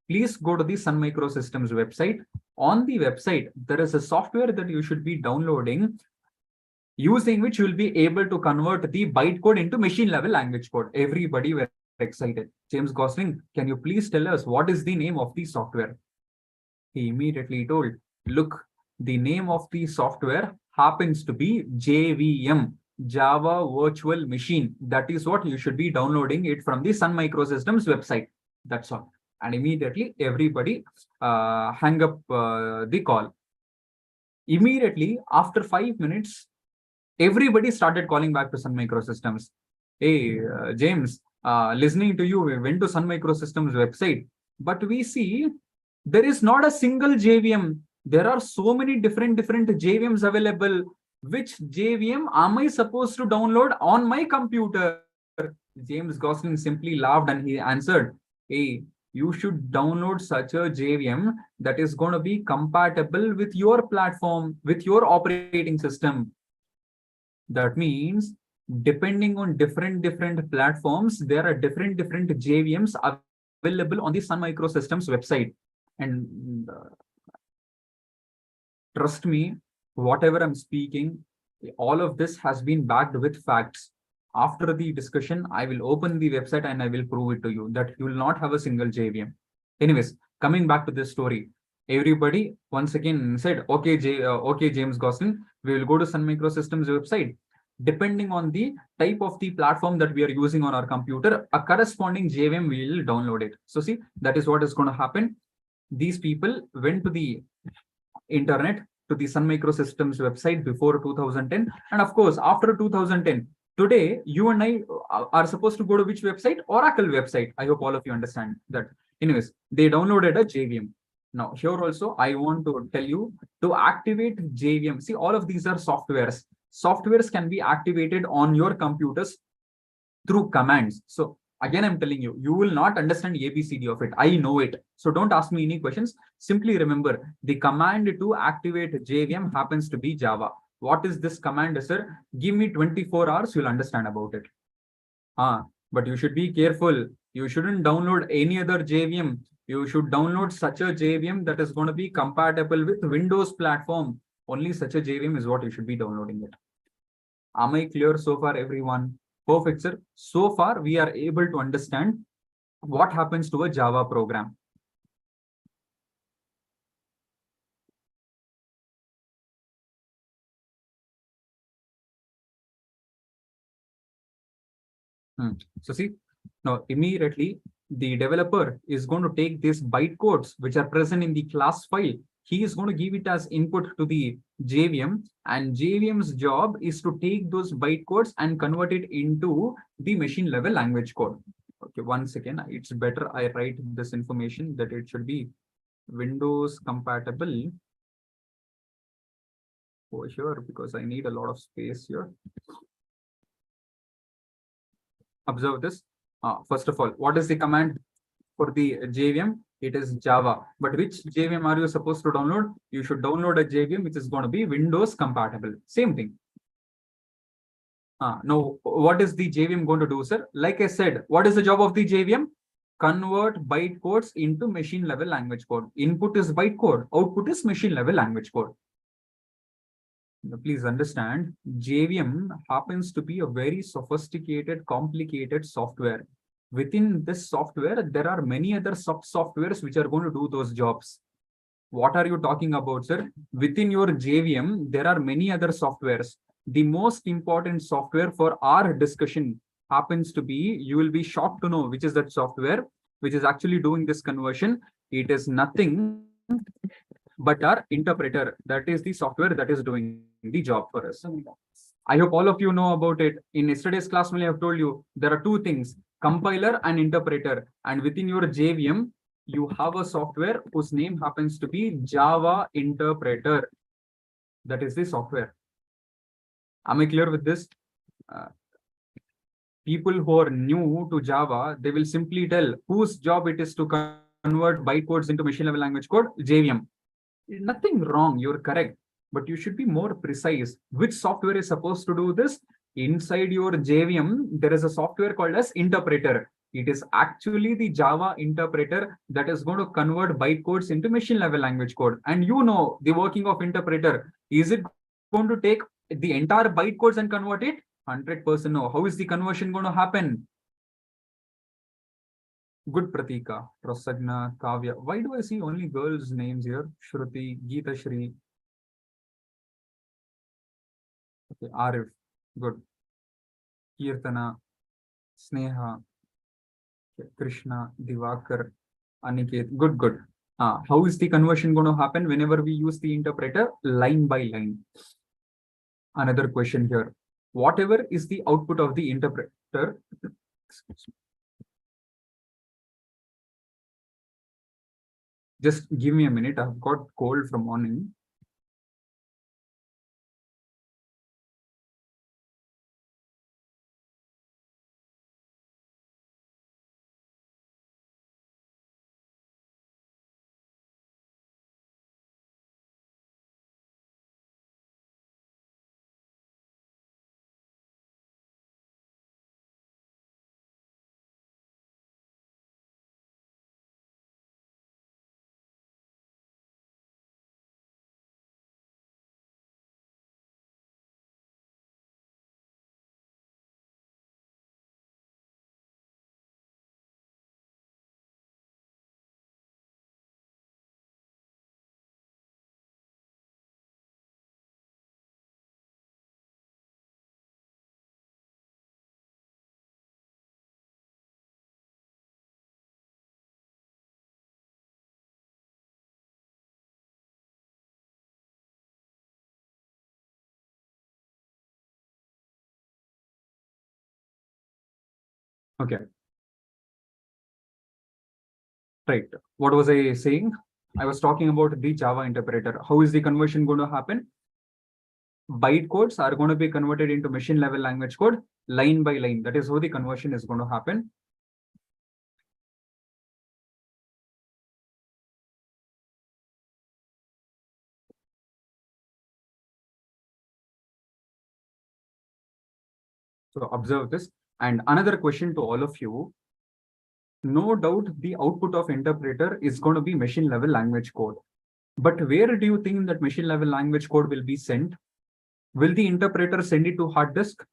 Please go to the Sun Microsystems website. On the website, there is a software that you should be downloading, using which you will be able to convert the bytecode into machine level language code. Everybody were excited. James Gosling, can you please tell us what is the name of the software? He immediately told, look, the name of the software happens to be JVM, Java Virtual Machine. That is what you should be downloading it from the Sun Microsystems website. That's all. And immediately everybody hang up the call. Immediately after 5 minutes, everybody started calling back to Sun Microsystems. Hey, James, listening to you, we went to Sun Microsystems website, but we see there is not a single JVM. There are so many different JVMs available. Which JVM am I supposed to download on my computer? James Gosling simply laughed and he answered, hey, you should download such a JVM that is going to be compatible with your platform, with your operating system. That means depending on different platforms, there are different JVMs available on the Sun Microsystems website. And trust me, whatever I'm speaking, all of this has been backed with facts. After the discussion, I will open the website and I will prove it to you that you will not have a single JVM. Anyways, coming back to this story, everybody once again said, okay, okay, James Gosling, we will go to Sun Microsystems website. Depending on the type of the platform that we are using on our computer, a corresponding JVM we will download it. So see, that is what is going to happen. These people went to the internet, to the Sun Microsystems website before 2010. And of course, after 2010, today, you and I are supposed to go to which website? Oracle website. I hope all of you understand that. Anyways, they downloaded a JVM. Now, here also, I want to tell you to activate JVM. See, all of these are softwares. Softwares can be activated on your computers through commands. So again, I'm telling you, you will not understand ABCD of it. I know it. So don't ask me any questions. Simply remember, the command to activate JVM happens to be Java. What is this command, sir? Give me 24 hours, you'll understand about it. But you should be careful. You shouldn't download any other JVM. You should download such a JVM that is going to be compatible with Windows platform. Only such a JVM is what you should be downloading it. Am I clear so far, everyone? Perfect, sir. So far, we are able to understand what happens to a Java program. So see, now immediately the developer is going to take these bytecodes which are present in the class file. He is going to give it as input to the JVM, and JVM's job is to take those bytecodes and convert it into the machine level language code. Okay, one second. It's better I write this information that it should be Windows compatible for sure, because I need a lot of space here. Observe this. First of all, what is the command for the JVM? It is Java. But which JVM are you supposed to download? You should download a JVM which is going to be Windows compatible. Same thing. Now, what is the JVM going to do, sir? Like I said, what is the job of the JVM? Convert bytecodes into machine level language code. Input is bytecode, output is machine level language code. Now, please understand, JVM happens to be a very sophisticated, complicated software. Within this software, there are many other softwares which are going to do those jobs. What are you talking about, sir? Within your JVM, there are many other softwares. The most important software for our discussion happens to be, you will be shocked to know which is that software which is actually doing this conversion. It is nothing but our interpreter. That is the software that is doing the job for us. I hope all of you know about it. In yesterday's class, I have told you there are two things, compiler and interpreter. And within your JVM, you have a software whose name happens to be Java interpreter. That is the software. Am I clear with this? People who are new to Java, they will simply tell whose job it is to convert bytecodes into machine level language code, JVM. Nothing wrong, you're correct. But you should be more precise. Which software is supposed to do this? Inside your JVM, there is a software called as interpreter. It is actually the Java interpreter that is going to convert bytecodes into machine level language code. And you know the working of interpreter. Is it going to take the entire bytecodes and convert it? 100% no. How is the conversion going to happen? Good, Pratika, Prasagna, Kavya. Why do I see only girls' names here? Shruti, Geeta Shri. Okay, Arif. Good. Kirtana, Sneha, Krishna, Divakar, Aniket. Good, good. How is the conversion going to happen whenever we use the interpreter? Line by line. Another question here. Whatever is the output of the interpreter, just give me a minute. I've got cold from morning. Okay. Right. What was I saying? I was talking about the Java interpreter. How is the conversion going to happen? Bytecodes are going to be converted into machine level language code line by line. That is how the conversion is going to happen. So observe this. And another question to all of you. No doubt the output of interpreter is going to be machine level language code. But where do you think that machine level language code will be sent? Will the interpreter send it to hard disk?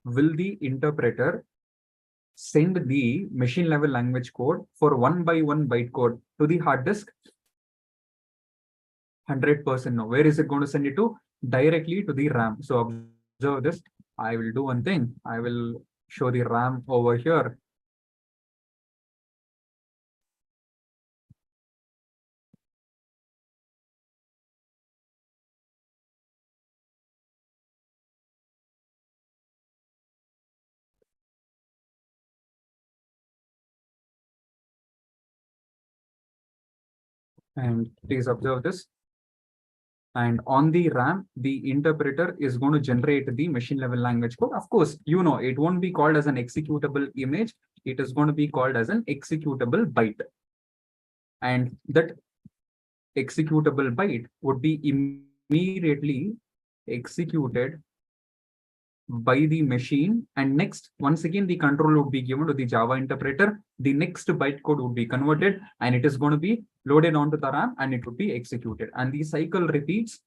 Will the interpreter send the machine level language code for 1 by 1 bytecode to the hard disk? 100% no. Where is it going to send it to? Directly to the RAM. So observe this. I will do one thing. I will show the RAM over here. And please observe this. And on the RAM, the interpreter is going to generate the machine level language code. Of course, you know, it won't be called as an executable image. It is going to be called as an executable byte. And that executable byte would be immediately executed by the machine. And next, once again, the control would be given to the Java interpreter. The next bytecode would be converted and it is going to be loaded onto the RAM and it would be executed. And the cycle repeats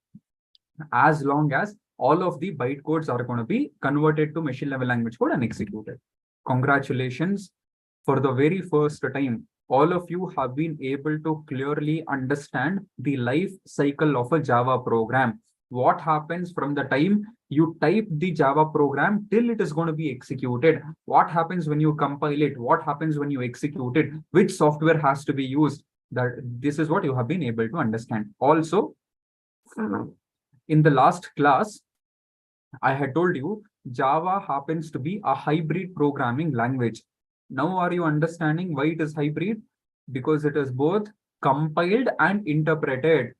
as long as all of the bytecodes are going to be converted to machine level language code and executed. Congratulations. For the very first time, all of you have been able to clearly understand the life cycle of a Java program. What happens from the time you type the Java program till it is going to be executed? What happens when you compile it? What happens when you execute it? Which software has to be used? That this is what you have been able to understand. Also, in the last class, I had told you Java happens to be a hybrid programming language. Now, are you understanding why it is hybrid? Because it is both compiled and interpreted.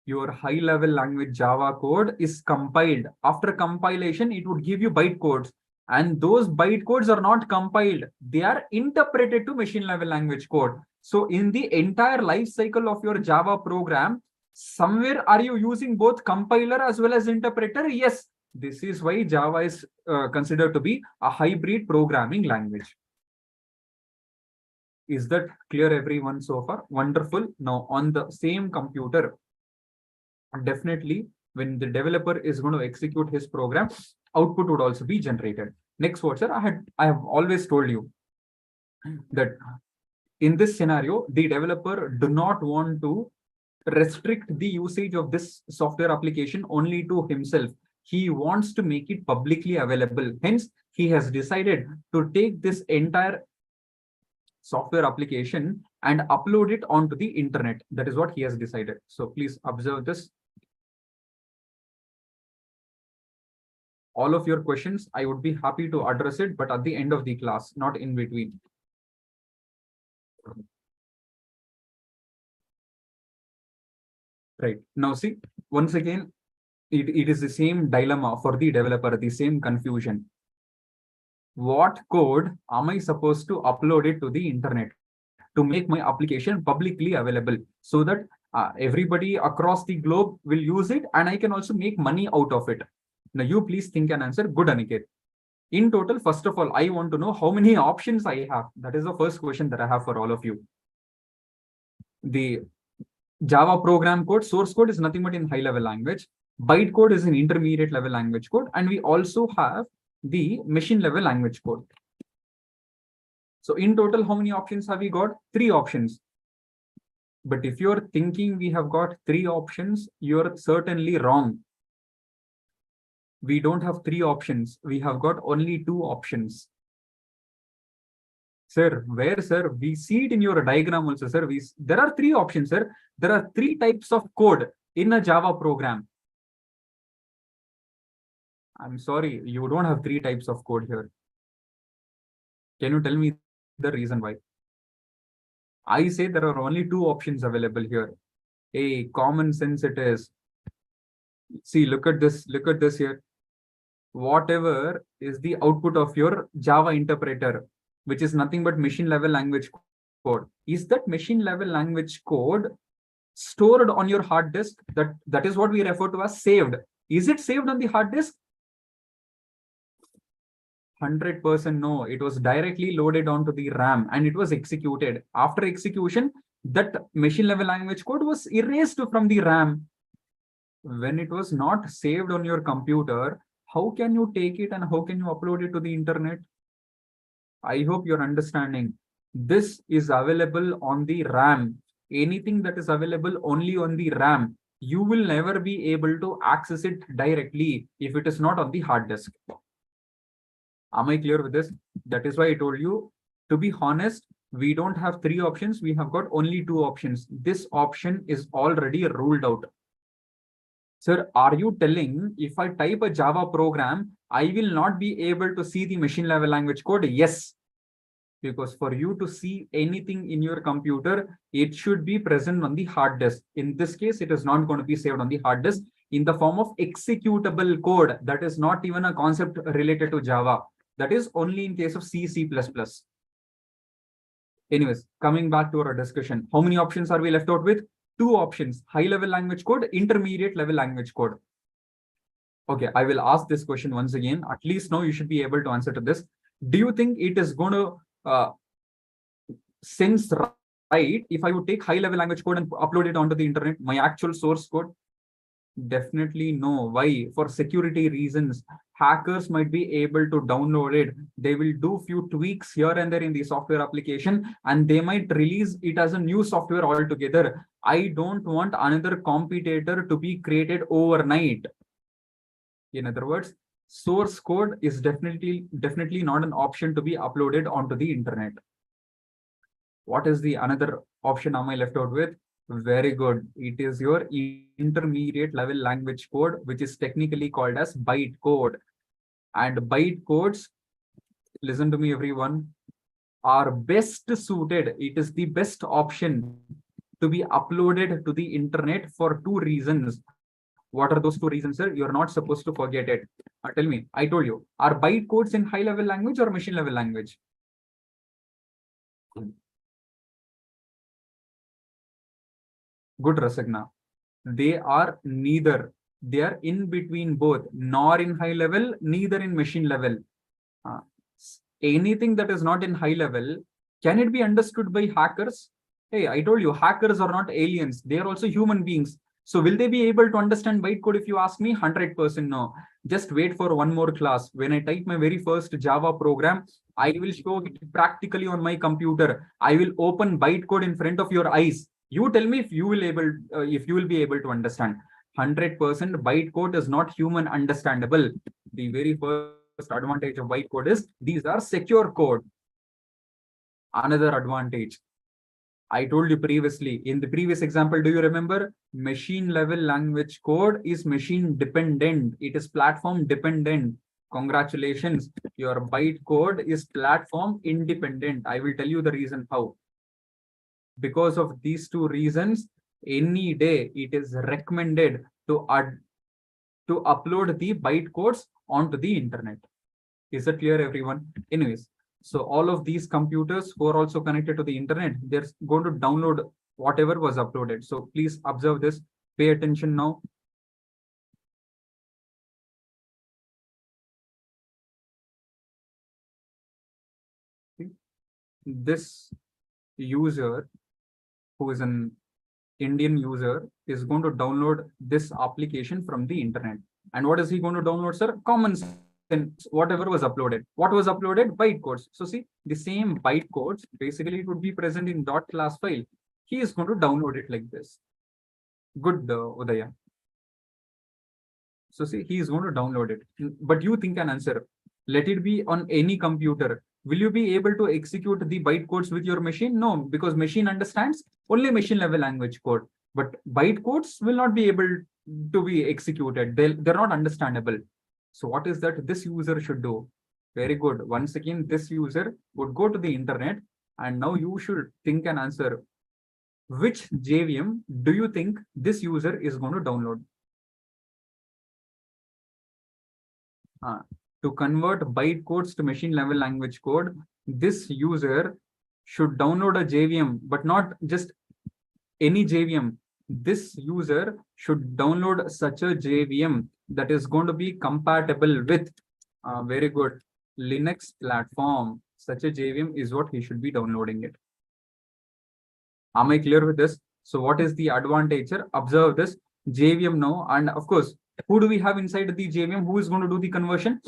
Your high level language Java code is compiled. After compilation, it would give you bytecodes. And those bytecodes are not compiled. They are interpreted to machine level language code. So in the entire life cycle of your Java program, somewhere are you using both compiler as well as interpreter? Yes. This is why Java is considered to be a hybrid programming language. Is that clear, everyone, so far? Wonderful. Now on the same computer, definitely when the developer is going to execute his program, output would also be generated. Next word, sir, I have always told you that in this scenario, the developer do not want to restrict the usage of this software application only to himself. He wants to make it publicly available. Hence, he has decided to take this entire software application and upload it onto the internet. That is what he has decided. So please observe this. All of your questions, I would be happy to address it, but at the end of the class, not in between. Right. Now see, once again, it is the same dilemma for the developer, the same confusion. What code am I supposed to upload it to the internet to make my application publicly available so that everybody across the globe will use it and I can also make money out of it? Now you please think and answer. Good, Aniket. In total, first of all, I want to know how many options I have. That is the first question that I have for all of you. The Java program code, source code is nothing but in high level language. Bytecode is an intermediate level language code. And we also have the machine level language code. So in total, how many options have we got? 3 options. But if you're thinking we have got 3 options, you're certainly wrong. We don't have 3 options. We have got only 2 options. Sir, where, sir? We see it in your diagram also, sir. There are 3 options, sir. There are 3 types of code in a Java program. I'm sorry, you don't have 3 types of code here. Can you tell me the reason why? I say there are only 2 options available here. Hey, common sense it is. See, look at this here. Whatever is the output of your Java interpreter, which is nothing but machine level language code. Is that machine level language code stored on your hard disk? That is what we refer to as saved. Is it saved on the hard disk? 100% no. It was directly loaded onto the RAM and it was executed. After execution, that machine level language code was erased from the RAM. When it was not saved on your computer, how can you take it and how can you upload it to the internet? I hope you're understanding. This is available on the RAM. Anything that is available only on the RAM, you will never be able to access it directly if it is not on the hard disk. Am I clear with this? That is why I told you, to be honest, we don't have 3 options. We have got only 2 options. This option is already ruled out. Sir, are you telling if I type a Java program, I will not be able to see the machine level language code? Yes. Because for you to see anything in your computer, it should be present on the hard disk. In this case, it is not going to be saved on the hard disk in the form of executable code. That is not even a concept related to Java. That is only in case of C, C++. Anyways, coming back to our discussion, how many options are we left out with? 2 options, high level language code, intermediate level language code. Okay, I will ask this question once again. At least now you should be able to answer to this. Do you think it is going to sense right if I would take high level language code and upload it onto the internet, my actual source code? Definitely no. Why? For security reasons. Hackers might be able to download it. They will do few tweaks here and there in the software application, and they might release it as a new software altogether. I don't want another competitor to be created overnight. In other words, source code is definitely not an option to be uploaded onto the internet. What is the another option am I left out with? Very good. It is your intermediate level language code, which is technically called as bytecode. And bytecodes, listen to me everyone, are best suited. It is the best option to be uploaded to the internet for two reasons. What are those two reasons, sir? You're not supposed to forget it. Tell me, I told you, are bytecodes in high level language or machine level language? Good, Rasagna. They are neither. They are in between both, nor in high level, neither in machine level. Uh, Anything that is not in high level, can it be understood by hackers? Hey, I told you, hackers are not aliens. They are also human beings. So will they be able to understand bytecode if you ask me? 100% no. Just wait for one more class. When I type my very first Java program, I will show it practically on my computer. I will open bytecode in front of your eyes. You tell me if you will be able to understand. 100% bytecode is not human understandable. The very first advantage of bytecode is these are secure code. Another advantage, I told you previously in the previous example, do you remember? Machine level language code is machine dependent. It is platform dependent. Congratulations. Your bytecode is platform independent. I will tell you the reason how. Because of these two reasons, any day it is recommended to upload the bytecodes onto the internet. Is that clear, everyone? Anyways, so all of these computers who are also connected to the internet, they're going to download whatever was uploaded. So please observe this. Pay attention now. This user, who is an Indian user, is going to download this application from the internet. And what is he going to download, sir? Common sense, whatever was uploaded. What was uploaded? Bytecodes. So see, the same bytecodes, basically it would be present in .class file. He is going to download it like this. Good, Udaya. So see, he is going to download it. But you think an answer. Let it be on any computer. Will you be able to execute the bytecodes with your machine? No, because machine understands only machine level language code. But bytecodes will not be able to be executed. They're not understandable. So what is that this user should do? Very good. Once again, this user would go to the internet, and now you should think and answer. Which JVM do you think this user is going to download? To convert bytecodes to machine level language code, this user should download a JVM, but not just any JVM. This user should download such a JVM that is going to be compatible with very good Linux platform. Such a JVM is what he should be downloading it. Am I clear with this? So what is the advantage here? Observe this JVM now, and of course, who do we have inside the JVM? Who is going to do the conversion?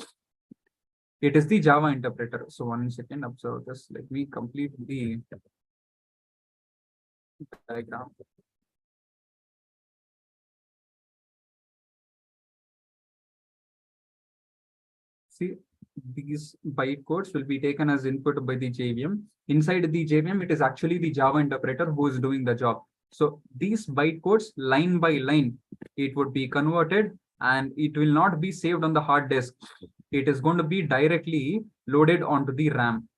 It is the Java interpreter. So 1 second, observe this. Let me complete the diagram. See, these bytecodes will be taken as input by the JVM. Inside the JVM, it is actually the Java interpreter who is doing the job. So these bytecodes, line by line, it would be converted, and it will not be saved on the hard disk. It is going to be directly loaded onto the RAM.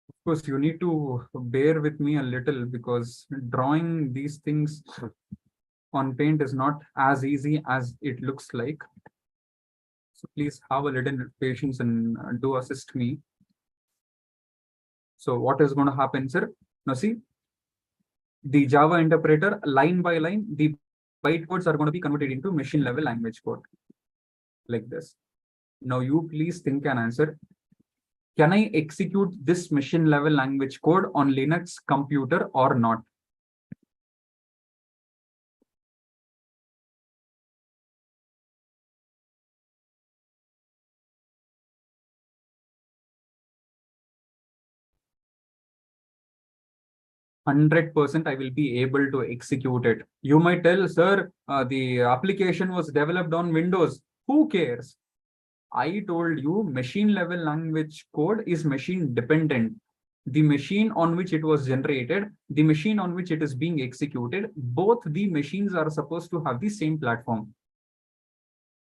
Of course, you need to bear with me a little, because drawing these things on paint is not as easy as it looks like. So please have a little patience and do assist me. So what is going to happen, sir? Now see, the Java interpreter, line by line, the bytecodes are going to be converted into machine level language code like this. Now you please think and answer. Can I execute this machine level language code on Linux computer or not? %, I will be able to execute it. You might tell, sir, the application was developed on Windows. Who cares? I told you machine level language code is machine dependent. The machine on which it was generated, the machine on which it is being executed, both the machines are supposed to have the same platform.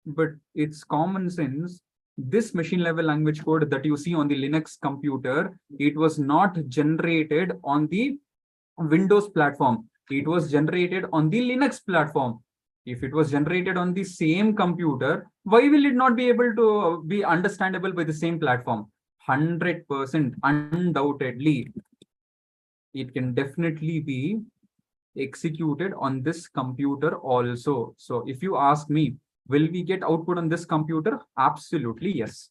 but it's common sense. This machine level language code that you see on the Linux computer, it was not generated on the Windows platform. It was generated on the Linux platform. If it was generated on the same computer, why will it not be able to be understandable by the same platform? 100% undoubtedly, it can definitely be executed on this computer also. So if you ask me, will we get output on this computer? Absolutely, yes.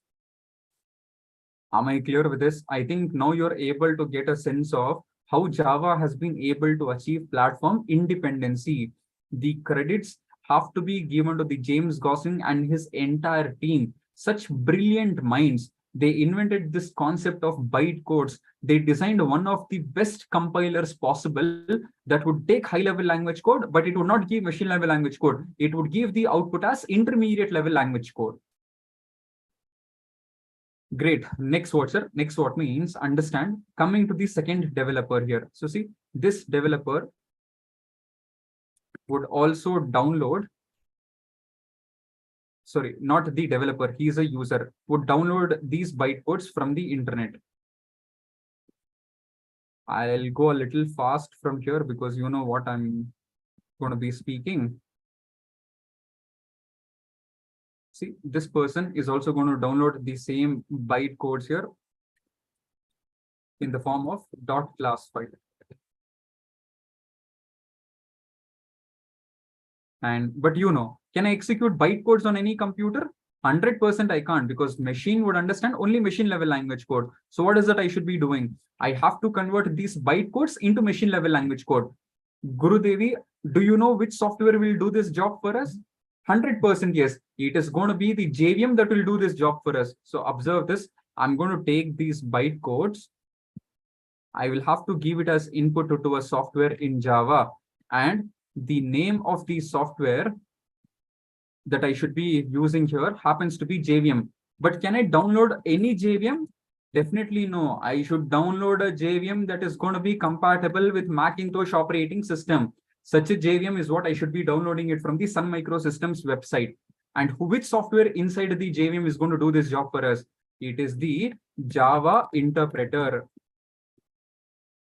Am I clear with this? I think now you're able to get a sense of how Java has been able to achieve platform independency. The credits have to be given to the James Gosling and his entire team. Such brilliant minds. They invented this concept of bytecodes. They designed one of the best compilers possible that would take high level language code, but it would not give machine level language code. It would give the output as intermediate level language code. Great. Next what, sir? Next what means understand. Coming to the second developer here. So see, this developer would also download, sorry, not the developer, he is a user, would download these bytecodes from the internet. I'll go a little fast from here because you know what I'm going to be speaking. See, this person is also going to download the same bytecodes here in the form of .class file. But you know, can I execute bytecodes on any computer? 100% I can't, because machine would understand only machine level language code. So what is that I should be doing? I have to convert these bytecodes into machine level language code. Guru Devi, do you know which software will do this job for us? 100% yes. It is going to be the JVM that will do this job for us. So observe this. I'm going to take these bytecodes. I will have to give it as input to a software in Java, and the name of the software that I should be using here happens to be JVM. But can I download any JVM? Definitely no. I should download a JVM that is going to be compatible with Macintosh operating system. Such a JVM is what I should be downloading it from the Sun Microsystems website. And which software inside the JVM is going to do this job for us? It is the Java interpreter.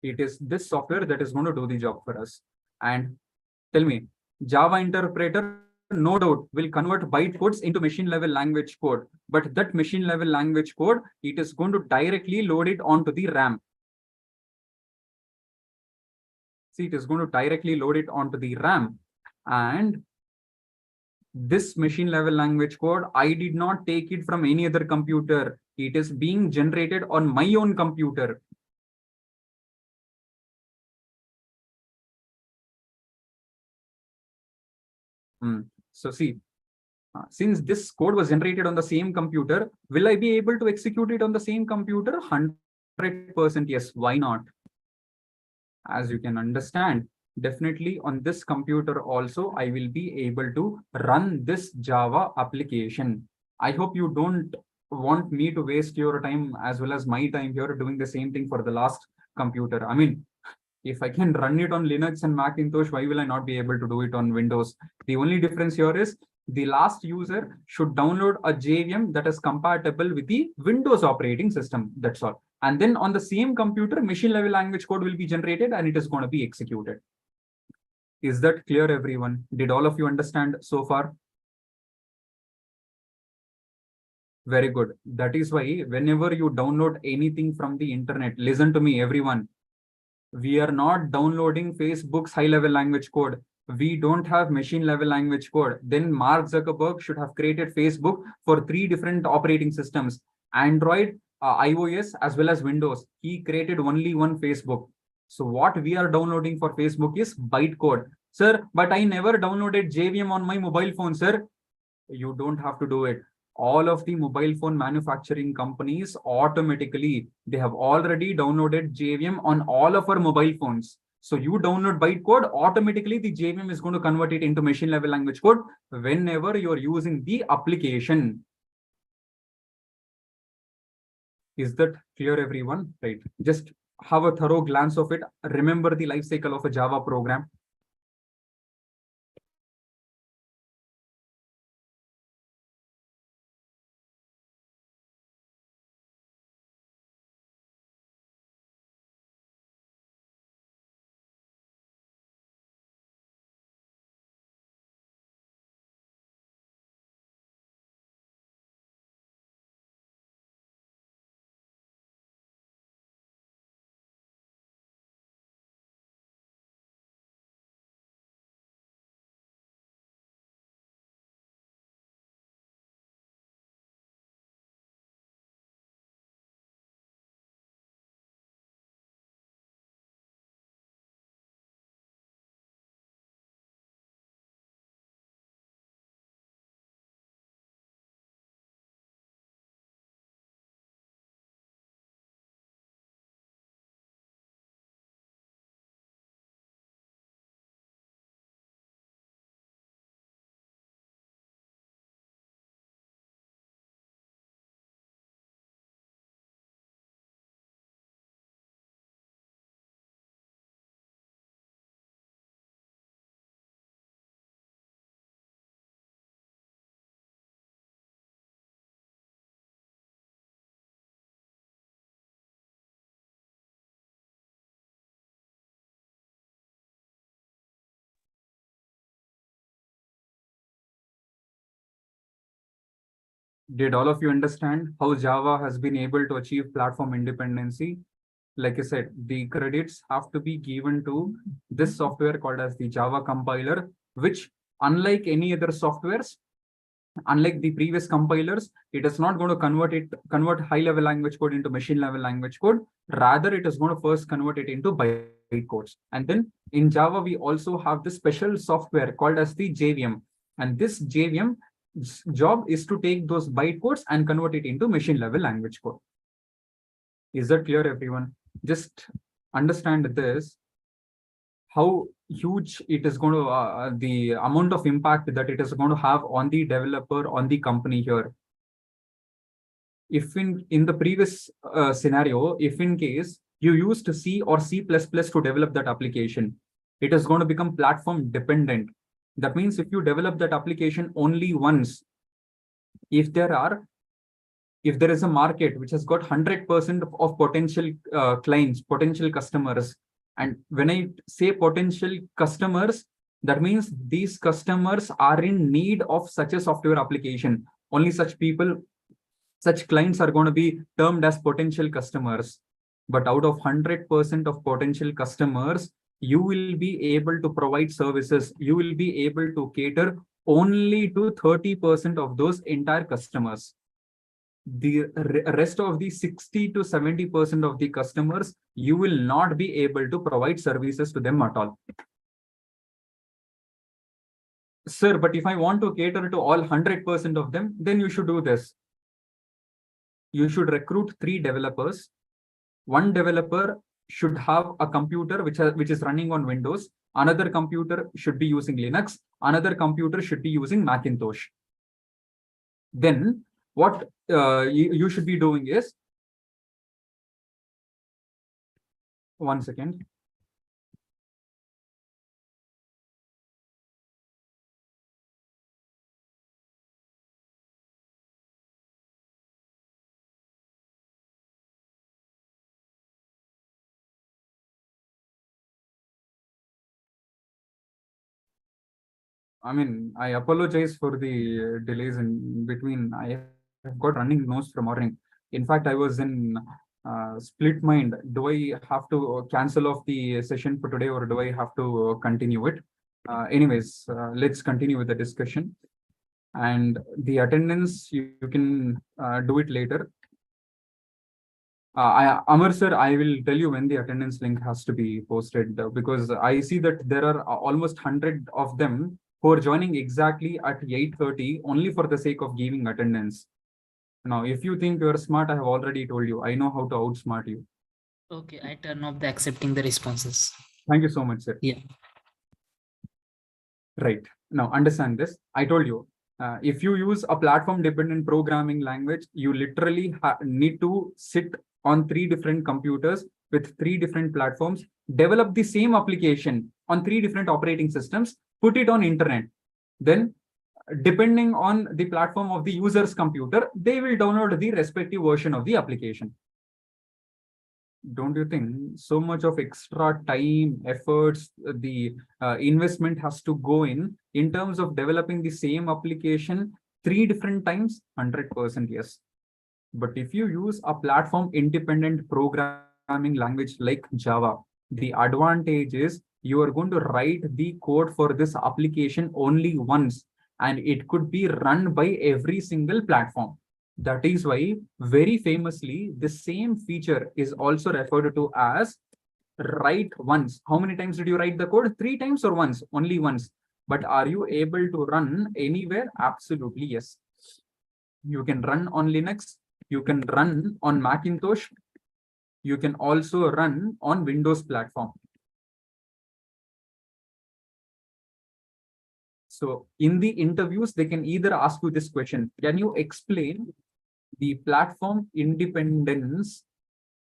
It is this software that is going to do the job for us. And tell me, Java interpreter, no doubt, will convert bytecodes into machine level language code. But that machine level language code, it is going to directly load it onto the RAM. See, it is going to directly load it onto the RAM. And this machine level language code, I did not take it from any other computer. It is being generated on my own computer. So see, since this code was generated on the same computer, will I be able to execute it on the same computer? 100% yes. Why not? As you can understand, definitely on this computer also, I will be able to run this Java application. I hope you don't want me to waste your time as well as my time here doing the same thing for the last computer. I mean, if I can run it on Linux and Macintosh, why will I not be able to do it on Windows? The only difference here is the last user should download a JVM that is compatible with the Windows operating system. That's all. And then on the same computer, machine level language code will be generated and it is going to be executed. Is that clear, everyone? Did all of you understand so far? Very good. That is why whenever you download anything from the internet, listen to me, everyone. We are not downloading Facebook's high level language code. We don't have machine level language code. Then Mark Zuckerberg should have created Facebook for 3 different operating systems, Android, iOS, as well as Windows. He created only one Facebook. So what we are downloading for Facebook is bytecode. Sir, but I never downloaded JVM on my mobile phone, sir. You don't have to do it. All of the mobile phone manufacturing companies automatically, they have already downloaded JVM on all of our mobile phones. So you download bytecode, automatically the JVM is going to convert it into machine level language code whenever you're using the application. Is that clear, everyone? Right. Just have a thorough glance of it. Remember the life cycle of a Java program. Did all of you understand how Java has been able to achieve platform independency? Like I said, the credits have to be given to this software called as the Java compiler, which, unlike any other softwares, unlike the previous compilers, it is not going to convert high level language code into machine level language code. Rather, it is going to first convert it into bytecodes. And then in Java, we also have this special software called as the JVM. And this JVM job is to take those bytecodes and convert it into machine level language code. Is that clear, everyone? Just understand this, how huge it is going to, the amount of impact that it is going to have on the developer, on the company here. If in the previous scenario, if in case you used C or C++ to develop that application, it is going to become platform dependent. That means if you develop that application only once, if there is a market which has got 100% of potential clients, potential customers, and when I say potential customers, that means these customers are in need of such a software application. Only such people, such clients are going to be termed as potential customers. But out of 100% of potential customers, you will be able to provide services. You will be able to cater only to 30% of those entire customers. The rest of the 60 to 70% of the customers, you will not be able to provide services to them at all. Sir, but if I want to cater to all 100% of them, then you should do this. You should recruit 3 developers. One developer should have a computer which is running on Windows. Another computer should be using Linux. Another computer should be using Macintosh. Then what you should be doing is, one second. I mean, I apologize for the delays in between. I have got running nose from morning. In fact, I was in split mind. Do I have to cancel off the session for today, or do I have to continue it? Anyways, let's continue with the discussion. And the attendance, you can do it later. Amar sir, I will tell you when the attendance link has to be posted, because I see that there are almost 100 of them who are joining exactly at 8:30 only for the sake of giving attendance. Now, if you think you're smart, I have already told you, I know how to outsmart you. Okay, I turn off the accepting the responses. Thank you so much, sir. Yeah. Right. Now, understand this. I told you, if you use a platform dependent programming language, you literally need to sit on 3 different computers with 3 different platforms, develop the same application on 3 different operating systems, put it on internet. Then, depending on the platform of the user's computer, they will download the respective version of the application. Don't you think so much of extra time, efforts, the investment has to go in terms of developing the same application 3 different times? 100% yes. But if you use a platform independent programming language like Java, the advantage is you are going to write the code for this application only once, and it could be run by every single platform. That is why, very famously, the same feature is also referred to as write once. How many times did you write the code? 3 times or once? Only once. But are you able to run anywhere? Absolutely yes. You can run on Linux. You can run on Macintosh. You can also run on Windows platform. So in the interviews, they can either ask you this question: can you explain the platform independence,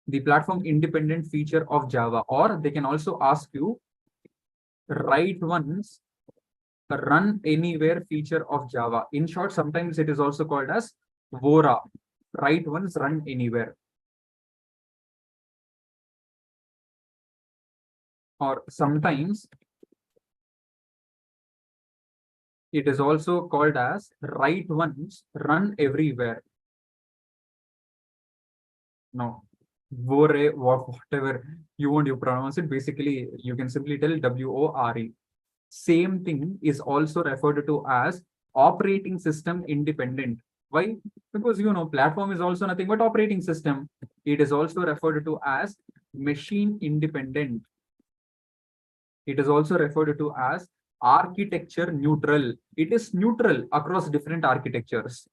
the platform independent feature of Java? Or they can also ask you, write once, run anywhere feature of Java. In short, sometimes it is also called as VORA, write once, run anywhere. Or sometimes It is also called as write once, run everywhere. No, whatever you want, you pronounce it. Basically, you can simply tell WORE. Same thing is also referred to as operating system independent. Why? Because platform is also nothing but operating system. It is also referred to as machine independent. It is also referred to as architecture neutral. It is neutral across different architectures.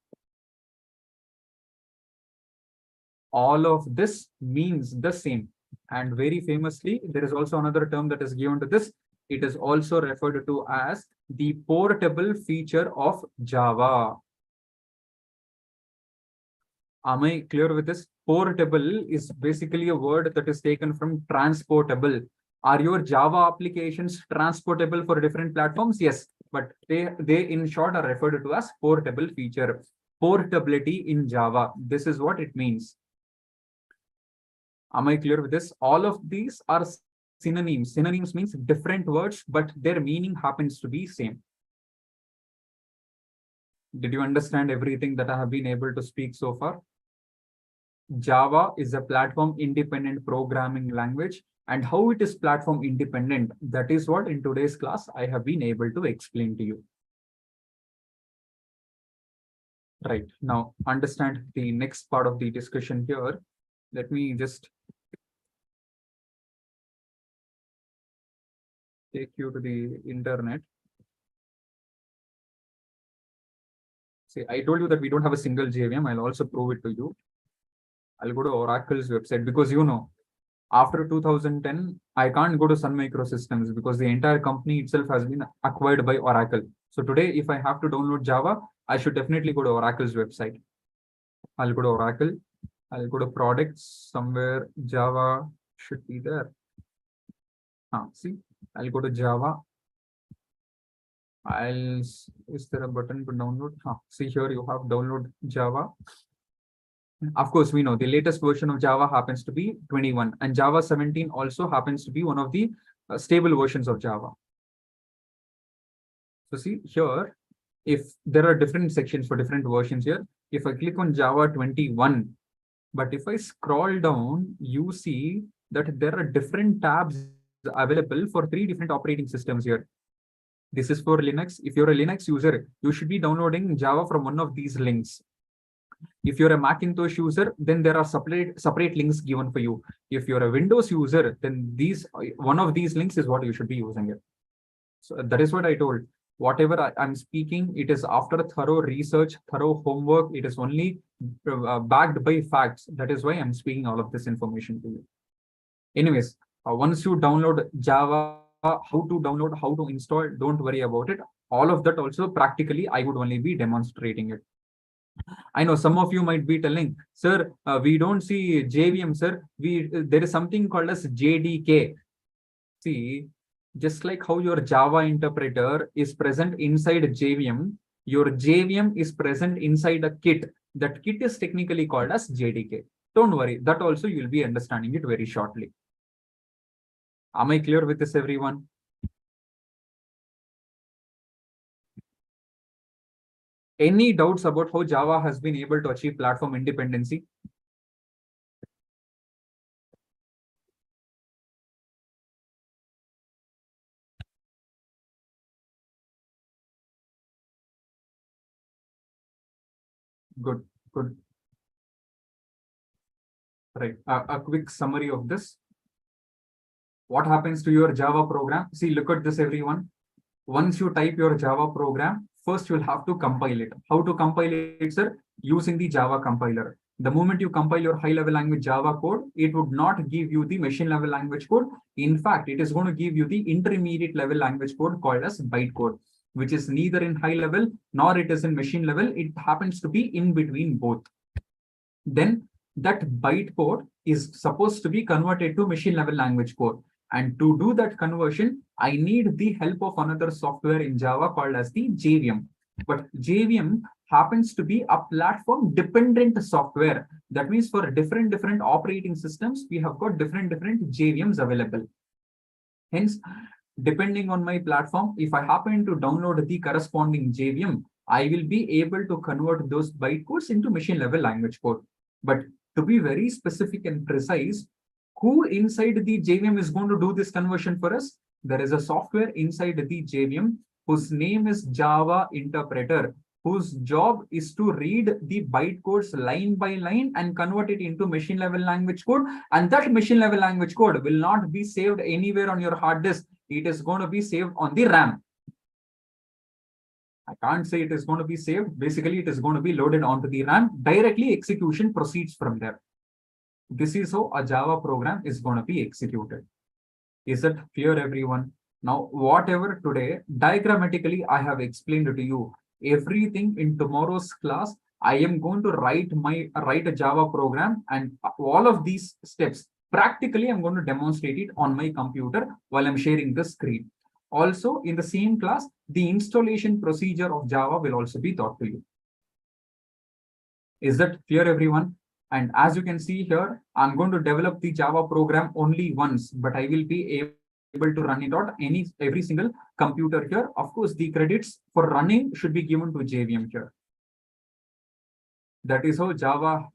All of this means the same. And very famously, there is also another term that is given to this. It is also referred to as the portable feature of Java. Am I clear with this? Portable is basically a word that is taken from transportable. Are your Java applications transportable for different platforms? Yes, but they in short are referred to as portable feature. Portability in Java. This is what it means. Am I clear with this? All of these are synonyms. Synonyms means different words, but their meaning happens to be same. Did you understand everything that I have been able to speak so far? Java is a platform independent programming language, and how it is platform independent, that is what in today's class I have been able to explain to you. Right, now understand the next part of the discussion here. Let me just take you to the internet. See, I told you that we don't have a single JVM. I'll also prove it to you. I'll go to Oracle's website because after 2010, I can't go to Sun Microsystems because the entire company itself has been acquired by Oracle. So today, if I have to download Java, I should definitely go to Oracle's website. I'll go to Oracle. I'll go to products somewhere. Java should be there. See, I'll go to Java. Is there a button to download? See here, you have download Java. Of course, we know the latest version of Java happens to be 21, and Java 17 also happens to be one of the stable versions of Java. So see here, if there are different sections for different versions here, if I click on Java 21, but if I scroll down, you see that there are different tabs available for 3 different operating systems here. This is for Linux. If you're a Linux user, you should be downloading Java from one of these links. If you're a Macintosh user, then there are separate links given for you. If you're a Windows user, then one of these links is what you should be using it. So that is what I told. Whatever I'm speaking, it is after thorough research, thorough homework. It is only backed by facts. That is why I'm speaking all of this information to you. Anyways, once you download Java, how to download, how to install, don't worry about it. All of that also practically, I would only be demonstrating it. I know some of you might be telling, sir, we don't see JVM, sir. There is something called as JDK. See, just like how your Java interpreter is present inside a JVM, your JVM is present inside a kit. That kit is technically called as JDK. Don't worry, that also you'll be understanding it very shortly. Am I clear with this, everyone? Any doubts about how Java has been able to achieve platform independency? Good, good. Right, a quick summary of this. What happens to your Java program? See, look at this, everyone. Once you type your Java program, first you'll have to compile it. How to compile it, sir? Using the Java compiler. The moment you compile your high-level language Java code, it would not give you the machine-level language code. In fact, it is going to give you the intermediate-level language code called as bytecode, which is neither in high-level nor it is in machine level. It happens to be in between both. Then that bytecode is supposed to be converted to machine-level language code. And to do that conversion, I need the help of another software in Java called as the JVM. But JVM happens to be a platform dependent software. That means for different operating systems, we have got different JVMs available. Hence, depending on my platform, if I happen to download the corresponding JVM, I will be able to convert those bytecodes into machine level language code. But to be very specific and precise, who inside the JVM is going to do this conversion for us? There is a software inside the JVM whose name is Java interpreter, whose job is to read the bytecodes line by line and convert it into machine level language code. And that machine level language code will not be saved anywhere on your hard disk. It is going to be saved on the RAM. I can't say it is going to be saved. Basically, it is going to be loaded onto the RAM. Directly execution proceeds from there. This is how a Java program is going to be executed. Is it clear, everyone? Now, whatever today, diagrammatically, I have explained to you everything in tomorrow's class. I am going to write a Java program, and all of these steps, practically, I'm going to demonstrate it on my computer while I'm sharing the screen. Also, in the same class, the installation procedure of Java will also be taught to you. Is that clear, everyone? And as you can see here, I'm going to develop the Java program only once, but I will be able to run it on every single computer here. Of course, the credits for running should be given to JVM here. That is how Java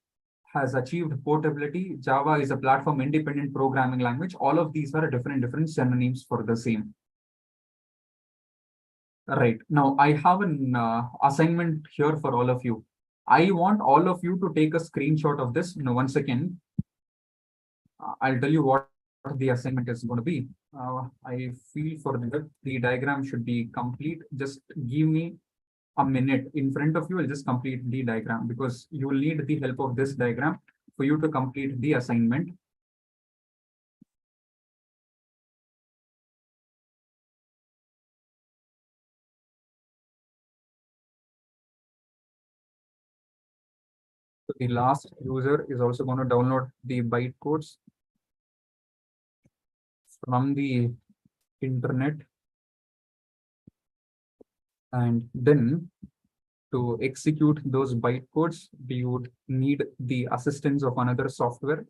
has achieved portability. Java is a platform independent programming language. All of these are different synonyms for the same. Right. Now I have an assignment here for all of you. I want all of you to take a screenshot of this. Once again, I'll tell you what the assignment is going to be. I feel for the diagram should be complete. Just give me a minute. In front of you, I'll just complete the diagram because you will need the help of this diagram for you to complete the assignment. So the last user is also going to download the bytecodes from the internet, and then to execute those bytecodes, we would need the assistance of another software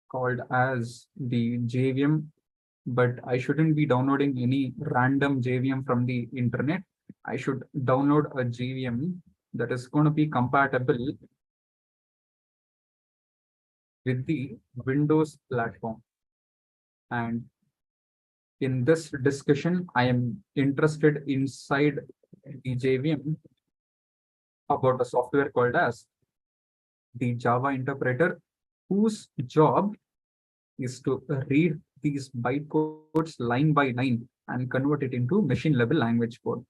called as the JVM, but I shouldn't be downloading any random JVM from the internet. I should download a JVM that is going to be compatible with the Windows platform. And in this discussion, I am interested inside the JVM about a software called as the Java interpreter, whose job is to read these bytecodes line by line and convert it into machine level language code.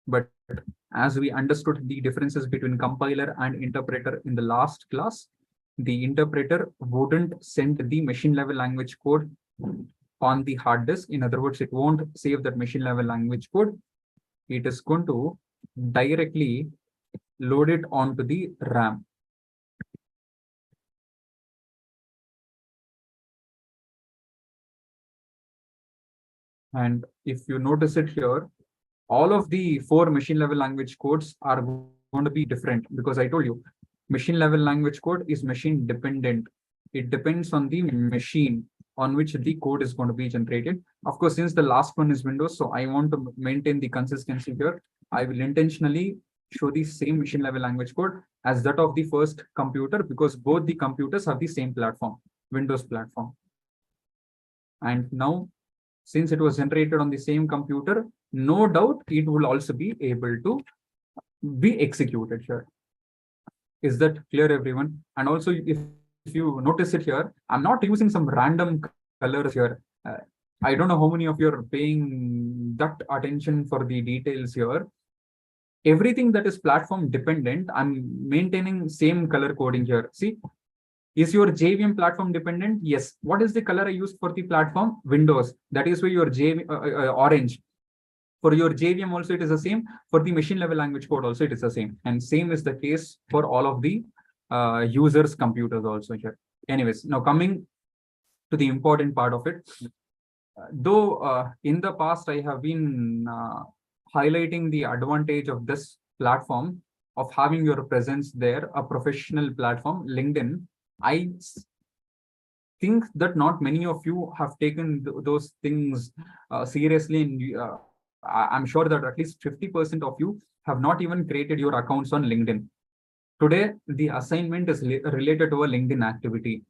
But as we understood the differences between compiler and interpreter in the last class, the interpreter wouldn't send the machine level language code on the hard disk. In other words, it won't save that machine level language code. It is going to directly load it onto the RAM. And if you notice it here, all of the 4 machine level language codes are going to be different because I told you machine level language code is machine dependent. It depends on the machine on which the code is going to be generated. Of course, since the last one is Windows, so I want to maintain the consistency here. I will intentionally show the same machine level language code as that of the first computer because both the computers have the same platform, Windows platform. And now, since it was generated on the same computer, no doubt it will also be able to be executed here. Is that clear, everyone? And also, if you notice it here, I'm not using some random colors here. I don't know how many of you are paying that attention for the details here. Everything that is platform dependent, I'm maintaining same color coding here. See, is your JVM platform dependent? Yes. What is the color I used for the platform? Windows. That is why your JVM orange. For your JVM also it is the same. For the machine level language code also it is the same. And same is the case for all of the users' computers also here. Anyways, now coming to the important part of it. Though in the past I have been highlighting the advantage of this platform of having your presence there, a professional platform, LinkedIn. I think that not many of you have taken those things seriously, and I'm sure that at least 50% of you have not even created your accounts on LinkedIn. Today, the assignment is related to a LinkedIn activity.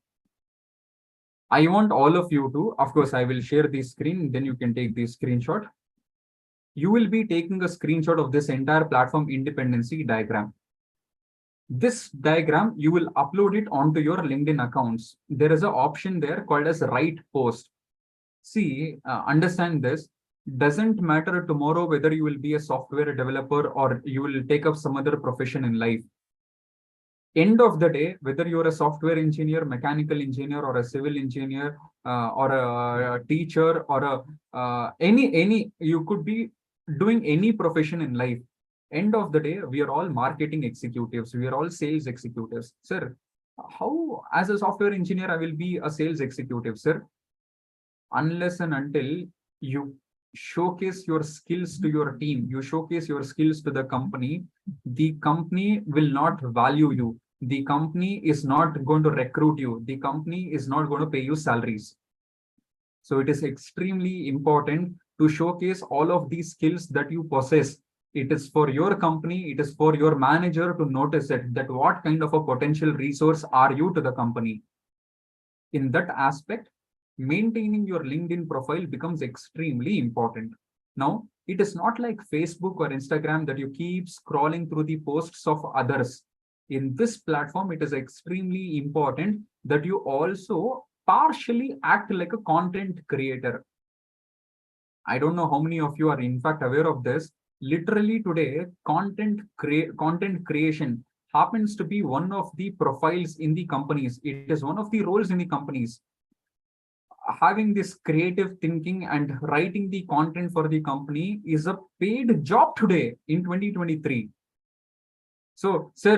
I want all of you to, of course, I will share the screen, then you can take the screenshot. You will be taking a screenshot of this entire platform independency diagram. This diagram, you will upload it onto your LinkedIn accounts. There is an option there called as write post. See, understand this. Doesn't matter tomorrow whether you will be a software developer or you will take up some other profession in life. End of the day, whether you're a software engineer, mechanical engineer, or a civil engineer, or a teacher, or any, you could be doing any profession in life. End of the day, we are all marketing executives. We are all sales executives. Sir, how, as a software engineer, I will be a sales executive, sir? Unless and until you showcase your skills to your team, you showcase your skills to the company will not value you. The company is not going to recruit you. The company is not going to pay you salaries. So it is extremely important to showcase all of these skills that you possess. It is for your company, it is for your manager to notice it, that what kind of a potential resource are you to the company. In that aspect, maintaining your LinkedIn profile becomes extremely important. Now, it is not like Facebook or Instagram that you keep scrolling through the posts of others. In this platform, it is extremely important that you also partially act like a content creator. I don't know how many of you are in fact aware of this. Literally today, content creation happens to be one of the profiles in the companies. It is one of the roles in the companies. Having this creative thinking and writing the content for the company is a paid job today in 2023. So, sir,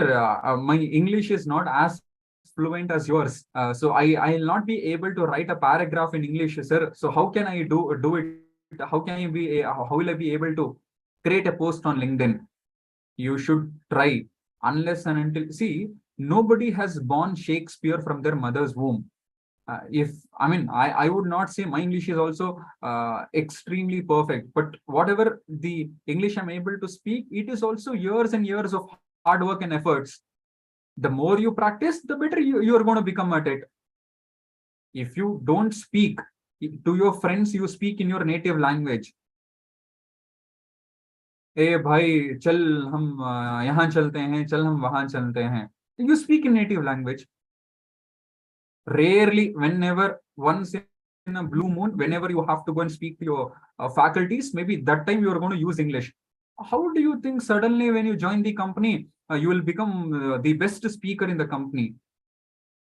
my English is not as fluent as yours. So I'll not be able to write a paragraph in English, sir. So how can I do it? How will I be able to create a post on LinkedIn? You should try. Unless and until, see, nobody has born Shakespeare from their mother's womb. If I mean, I would not say my English is also extremely perfect, but whatever the English I'm able to speak, it is also years and years of hard work and efforts. The more you practice, the better you are going to become at it. If you don't speak to your friends, you speak in your native language. ए भाई चल हम यहाँ चलते हैं, चल हम वहां चलते हैं. You speak in native language. Rarely, whenever, once in a blue moon, whenever you have to go and speak to your faculties, maybe that time you are going to use English. How do you think suddenly when you join the company, you will become the best speaker in the company?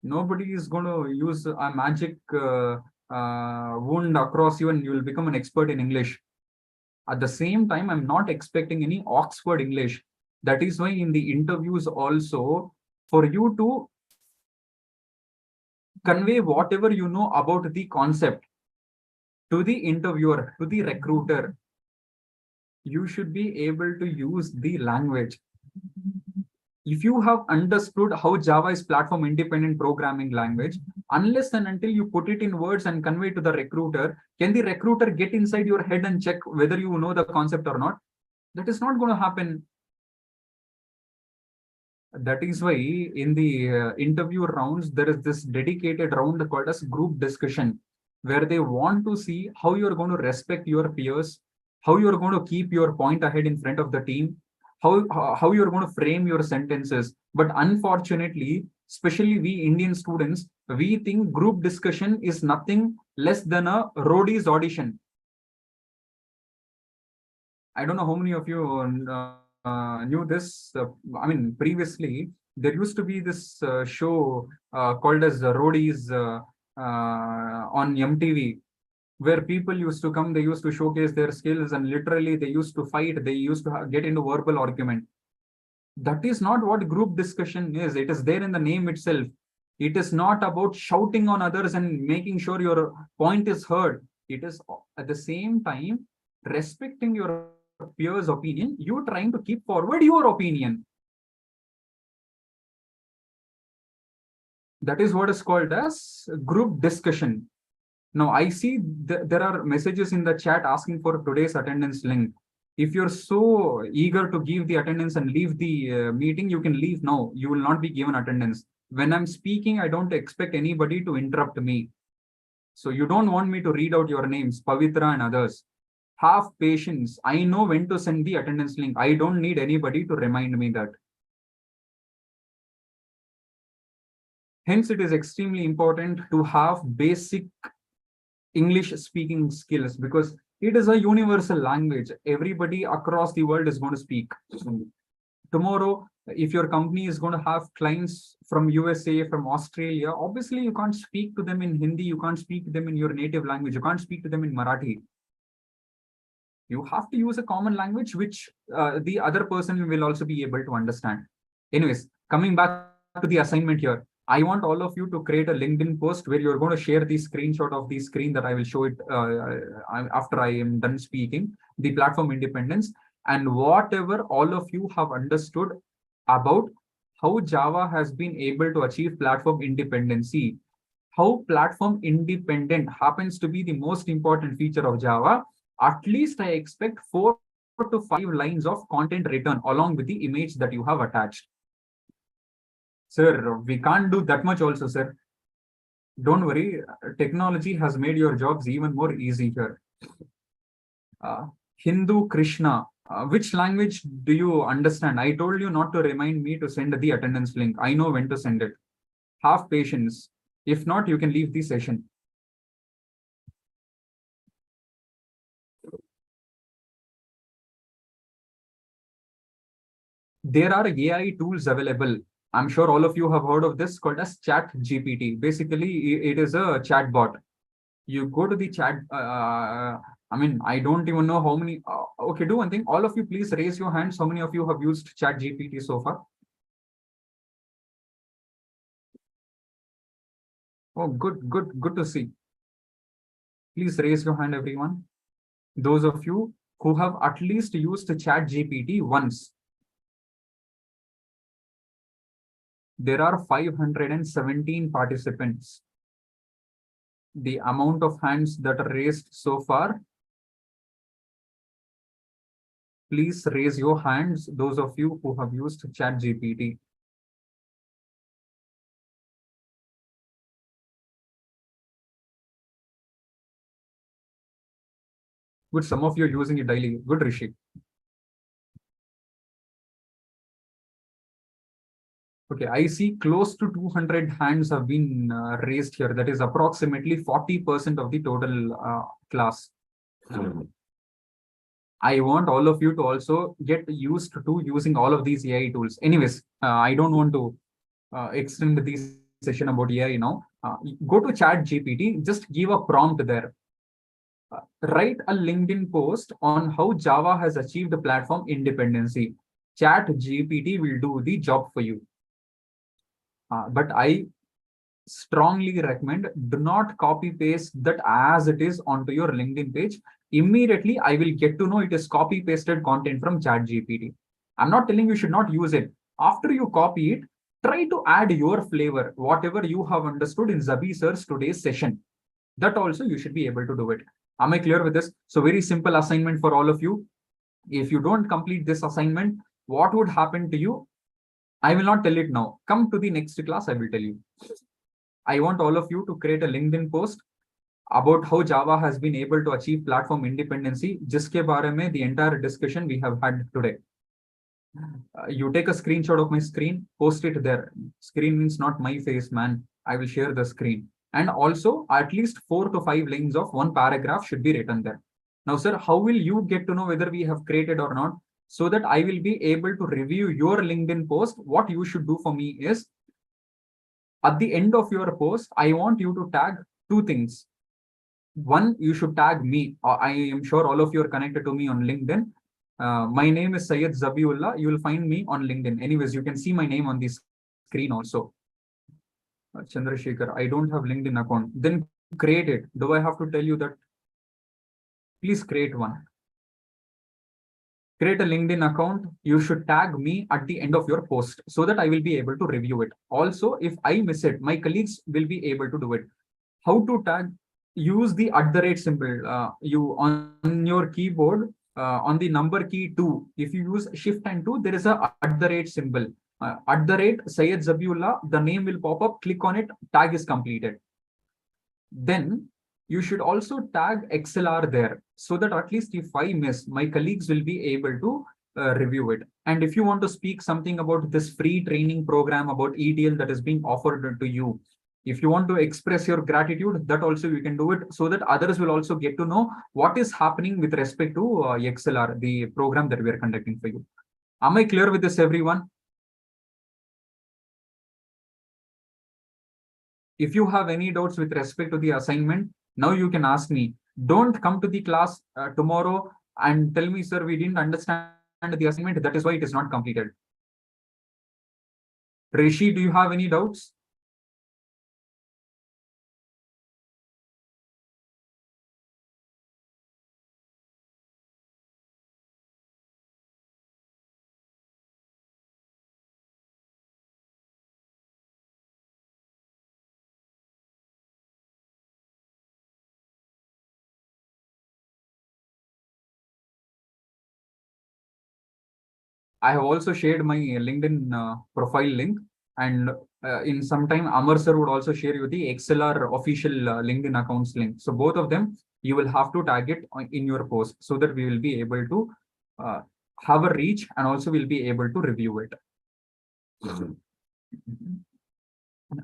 Nobody is going to use a magic wound across you and you will become an expert in English. At the same time, I'm not expecting any Oxford English. That is why in the interviews also, for you to convey whatever you know about the concept to the interviewer, to the recruiter, you should be able to use the language. If you have understood how Java is platform independent programming language, unless and until you put it in words and convey to the recruiter, can the recruiter get inside your head and check whether you know the concept or not? That is not going to happen. That is why in the interview rounds, there is this dedicated round called as group discussion, where they want to see how you're going to respect your peers, how you're going to keep your point ahead in front of the team, how you're going to frame your sentences. But unfortunately, especially we Indian students, we think group discussion is nothing less than a roadie's audition. I don't know how many of you knew this. I mean, previously there used to be this show called as Roadies on MTV, where people used to come, they used to showcase their skills, and literally they used to fight, they used to get into verbal argument. That is not what group discussion is. It is there in the name itself. It is not about shouting on others and making sure your point is heard. It is at the same time respecting your peers' opinion, you trying to keep forward your opinion. That is what is called as group discussion. Now I see there are messages in the chat asking for today's attendance link. If you're so eager to give the attendance and leave the meeting, you can leave now. You will not be given attendance. When I'm speaking, I don't expect anybody to interrupt me. So you don't want me to read out your names, Pavitra and others. Have patience. I know when to send the attendance link. I don't need anybody to remind me that. Hence, it is extremely important to have basic English speaking skills because it is a universal language. Everybody across the world is going to speak. Tomorrow, if your company is going to have clients from USA, from Australia, obviously you can't speak to them in Hindi, you can't speak to them in your native language, you can't speak to them in Marathi. You have to use a common language which the other person will also be able to understand. Anyways, coming back to the assignment here, I want all of you to create a LinkedIn post where you're going to share the screenshot of the screen that I will show it after I am done speaking, the platform independence, and whatever all of you have understood about how Java has been able to achieve platform independency, how platform independent happens to be the most important feature of Java. At least I expect 4 to 5 lines of content written along with the image that you have attached. Sir, we can't do that much also, sir. Don't worry, technology has made your jobs even more easy here. Hindu Krishna, which language do you understand? I told you not to remind me to send the attendance link. I know when to send it. Have patience. If not, you can leave the session. There are AI tools available. I'm sure all of you have heard of this called as Chat GPT. Basically, it is a chat bot. You go to the chat. I mean, I don't even know how many. Okay, do one thing. All of you, please raise your hands. How many of you have used Chat GPT so far? Oh, good to see. Please raise your hand, everyone. Those of you who have at least used Chat GPT once. There are 517 participants. The amount of hands that are raised so far, please raise your hands, those of you who have used Chat GPT. Good, some of you are using it daily. Good, Rishi. Okay, I see close to 200 hands have been raised here. That is approximately 40% of the total class. I want all of you to also get used to using all of these AI tools. Anyways, I don't want to extend this session about AI now. Go to Chat GPT, just give a prompt there. Write a LinkedIn post on how Java has achieved platform independency. Chat GPT will do the job for you. But I strongly recommend do not copy paste that as it is onto your LinkedIn page. Immediately, I will get to know it is copy pasted content from Chat GPT. I'm not telling you should not use it. After you copy it, try to add your flavor, whatever you have understood in Zabi sir's today's session. That also you should be able to do it. Am I clear with this? So very simple assignment for all of you. If you don't complete this assignment, what would happen to you? I will not tell it now. Come to the next class, I will tell you. I want all of you to create a LinkedIn post about how Java has been able to achieve platform independency. Jiske baare mein the entire discussion we have had today. You take a screenshot of my screen, post it there. Screen means not my face, man. I will share the screen. And also, at least 4 to 5 lines of one paragraph should be written there. Now, sir, how will you get to know whether we have created or not? So that I will be able to review your LinkedIn post. What you should do for me is, at the end of your post, I want you to tag 2 things. One, you should tag me. I am sure all of you are connected to me on LinkedIn. My name is Syed Zabiullah. You will find me on LinkedIn. Anyways, you can see my name on the screen also. Chandrasekhar, I don't have LinkedIn account. Then create it. Do I have to tell you that? Please create one. create a LinkedIn account. You should tag me at the end of your post so that I will be able to review it. Also, if I miss it, my colleagues will be able to do it. How to tag? Use the @ symbol. You on your keyboard, on the number key 2. If you use shift and 2, there is a @ symbol. @ Sayed Zabiullah, the name will pop up. Click on it. Tag is completed. Then you should also tag ExcelR there so that at least if I miss, my colleagues will be able to review it. And if you want to speak something about this free training program about EDL that is being offered to you, if you want to express your gratitude, that also you can do it so that others will also get to know what is happening with respect to ExcelR, the program that we are conducting for you. Am I clear with this, everyone? If you have any doubts with respect to the assignment, now you can ask me. Don't come to the class tomorrow and tell me, sir, we didn't understand the assignment. That is why it is not completed. Rishi, do you have any doubts? I have also shared my LinkedIn profile link, and in some time, Amar sir would also share you the ExcelR official LinkedIn accounts link. So both of them, you will have to tag it in your post so that we will be able to uh, have a reach and also will be able to review it.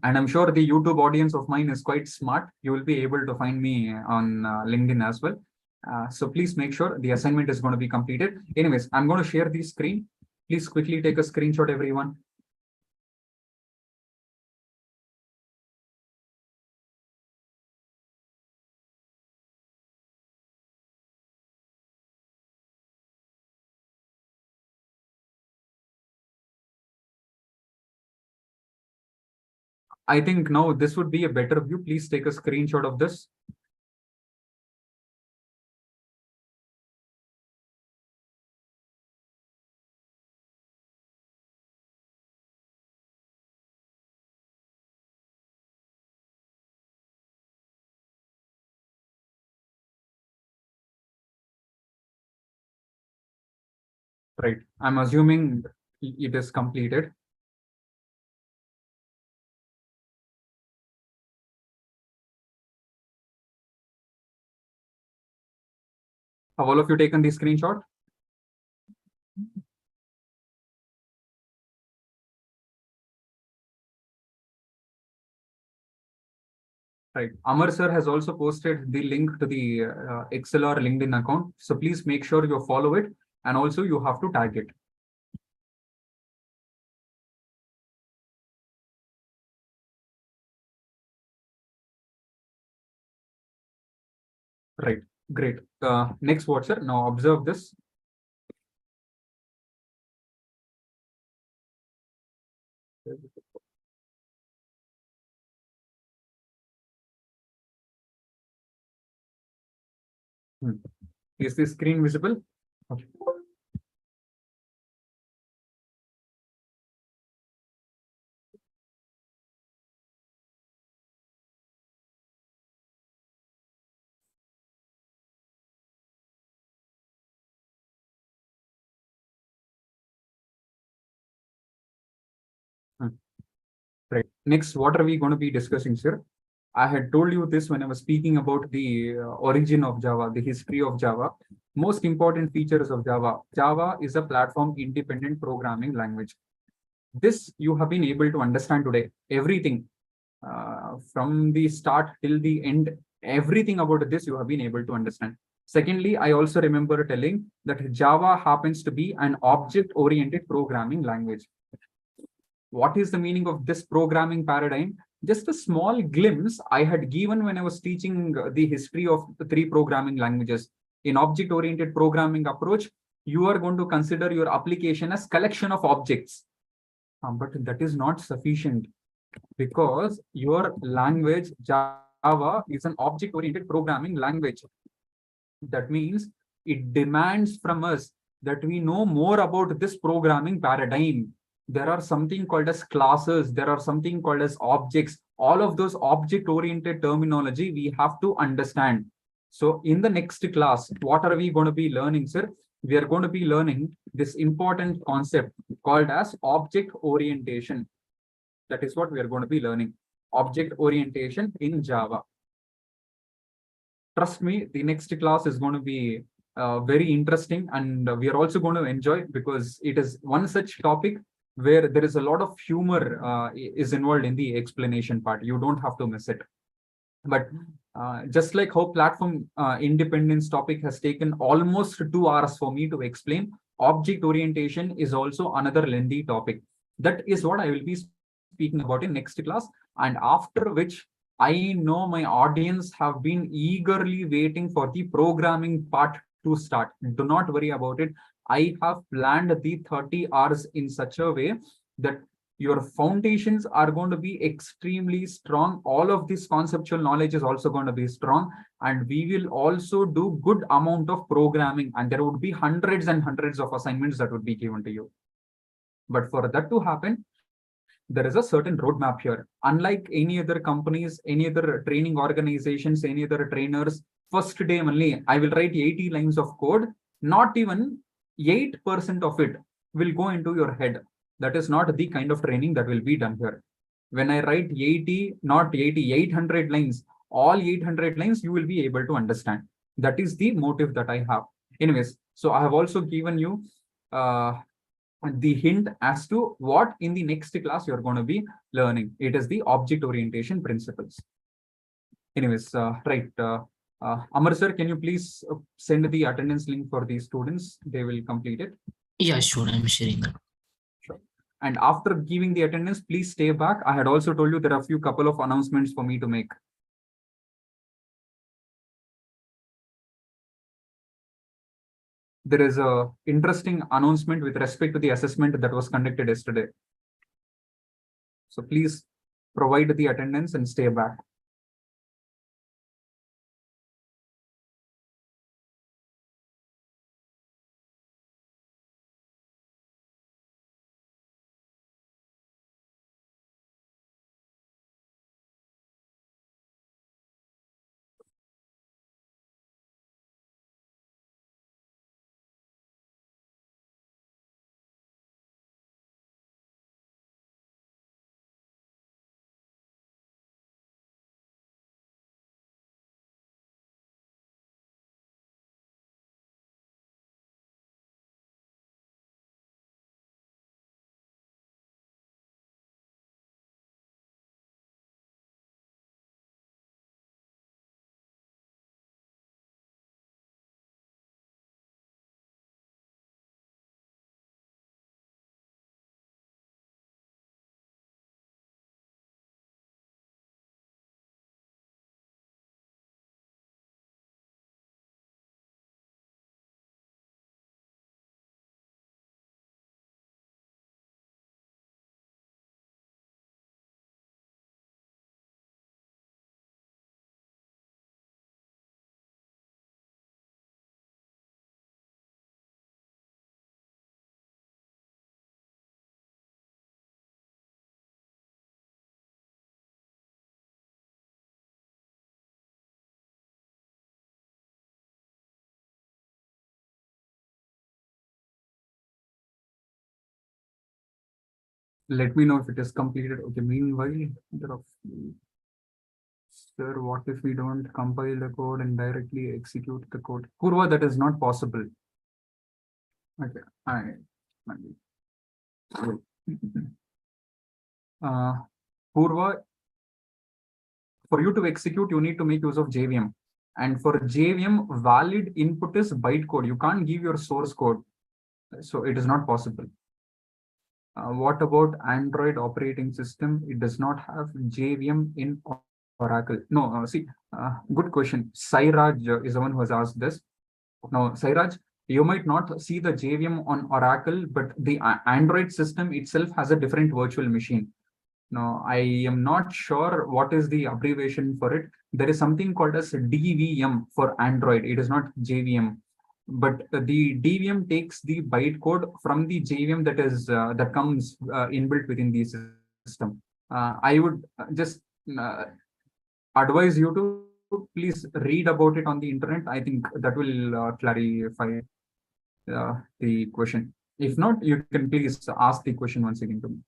And I'm sure the YouTube audience of mine is quite smart. You will be able to find me on LinkedIn as well. So please make sure the assignment is going to be completed. Anyways, I'm going to share the screen. Please quickly take a screenshot, everyone. I think now this would be a better view. Please take a screenshot of this. Right. I'm assuming it is completed. Have all of you taken the screenshot? Right. Amar sir has also posted the link to the ExcelR LinkedIn account. So please make sure you follow it, and also you have to tag it. Right. Great. Next what, sir? Now observe this. Is the screen visible? Okay. Right. Next, what are we going to be discussing, sir? I had told you this when I was speaking about the origin of Java, the history of Java. Most important features of Java. Java is a platform independent programming language. This you have been able to understand today. Everything from the start till the end, everything about this you have been able to understand. Secondly, I also remember telling that Java happens to be an object-oriented programming language. What is the meaning of this programming paradigm? Just a small glimpse I had given when I was teaching the history of the 3 programming languages. In object-oriented programming approach, you are going to consider your application as collection of objects. But that is not sufficient, because your language, Java, is an object-oriented programming language. That means it demands from us that we know more about this programming paradigm. There are something called as classes, there are something called as objects. All of those object oriented terminology we have to understand. So in the next class, what are we going to be learning, sir? We are going to be learning this important concept called as object orientation. That is what we are going to be learning. Object orientation in Java. Trust me, the next class is going to be very interesting, and we are also going to enjoy, because it is one such topic where there is a lot of humor is involved in the explanation part. You don't have to miss it. But just like how platform independence topic has taken almost 2 hours for me to explain, object orientation is also another lengthy topic. That is what I will be speaking about in next class, and after which I know my audience have been eagerly waiting for the programming part to start. Do not worry about it. I have planned the 30 hours in such a way that your foundations are going to be extremely strong. All of this conceptual knowledge is also going to be strong, and we will also do good amount of programming, and there would be hundreds and hundreds of assignments that would be given to you. But for that to happen, there is a certain roadmap here. Unlike any other companies, any other training organizations, any other trainers, first day only, I will write 80 lines of code. Not even 8% of it will go into your head. That is not the kind of training that will be done here. When I write 80, not 80, 800 lines, all 800 lines you will be able to understand. That is the motive that I have. Anyways, so I have also given you the hint as to what in the next class you're going to be learning. It is the object orientation principles. Anyways, right. Amar sir, can you please send the attendance link for the students? They will complete it. Yeah, sure. I'm sharing that. Sure. And after giving the attendance, please stay back. I had also told you there are a few couple of announcements for me to make. There is a interesting announcement with respect to the assessment that was conducted yesterday. So please provide the attendance and stay back. Let me know if it is completed. Okay, meanwhile, sir, what if we don't compile the code and directly execute the code? Purva, that is not possible. Okay, Purva, for you to execute, you need to make use of JVM. And for JVM, valid input is bytecode. You can't give your source code. So it is not possible. What about Android operating system? It does not have JVM in Oracle. No, good question. Sairaj is the one who has asked this. Now, Sairaj, you might not see the JVM on Oracle, but the Android system itself has a different virtual machine. Now, I am not sure what is the abbreviation for it. There is something called as DVM for Android. It is not JVM. but the DVM takes the bytecode from the JVM that comes inbuilt within the system. I would just uh, advise you to please read about it on the internet. I think that will clarify the question. If not, you can please ask the question once again to me.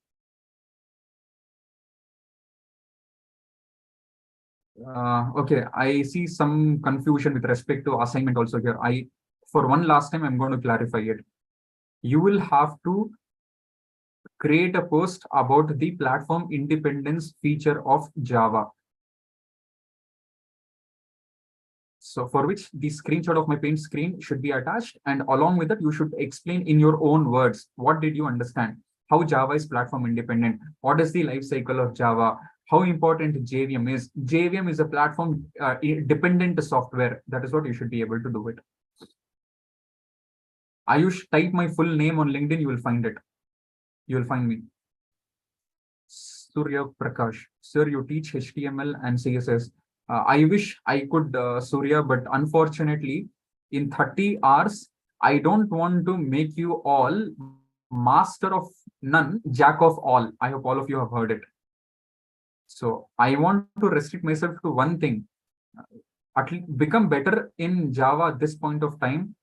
Okay, I see some confusion with respect to assignment also here. For one last time, I'm going to clarify it. You will have to create a post about the platform independence feature of Java. So for which the screenshot of my paint screen should be attached, and along with that, you should explain in your own words, what did you understand? How Java is platform independent? What is the life cycle of Java? How important JVM is? JVM is a platform dependent software. That is what you should be able to do it. Ayush, type my full name on LinkedIn, you will find it. You will find me. Surya Prakash. Sir, you teach HTML and CSS. I wish I could, Surya, but unfortunately, in 30 hours, I don't want to make you all master of none, jack of all. I hope all of you have heard it. So I want to restrict myself to one thing. At least become better in Java at this point of time.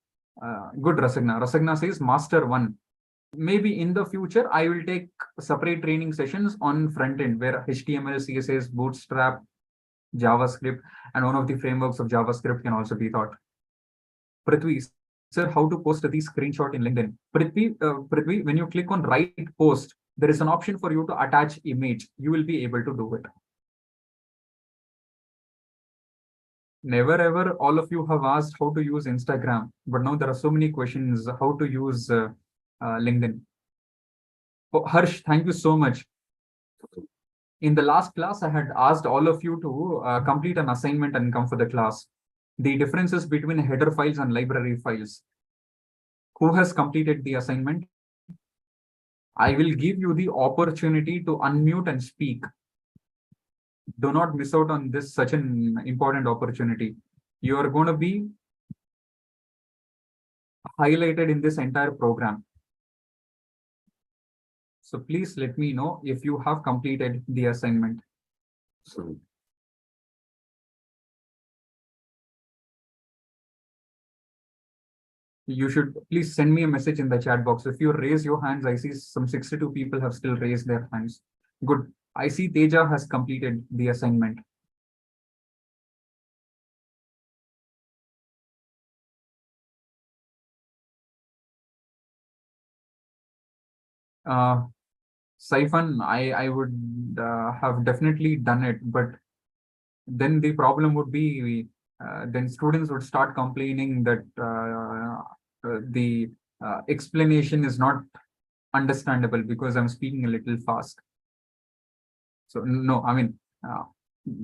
Good, Rasagna. Rasagna says master one. Maybe in the future, I will take separate training sessions on front end where HTML, CSS, Bootstrap, JavaScript, and one of the frameworks of JavaScript can also be taught. Prithvi, sir, how to post the screenshot in LinkedIn? Prithvi, when you click on write post, there is an option for you to attach image. You will be able to do it. Never ever all of you have asked how to use Instagram, but now there are so many questions how to use LinkedIn. Oh, Harsh, thank you so much. In the last class, I had asked all of you to complete an assignment and come for the class. The differences between header files and library files. Who has completed the assignment? I will give you the opportunity to unmute and speak. Do not miss out on this such an important opportunity. You are going to be highlighted in this entire program. So please let me know if you have completed the assignment. You should please send me a message in the chat box. If you raise your hands, I see some 62 people have still raised their hands. Good. I see Teja has completed the assignment. Siphon, I would have definitely done it, but then the problem would be then students would start complaining that the explanation is not understandable because I'm speaking a little fast. So no, I mean,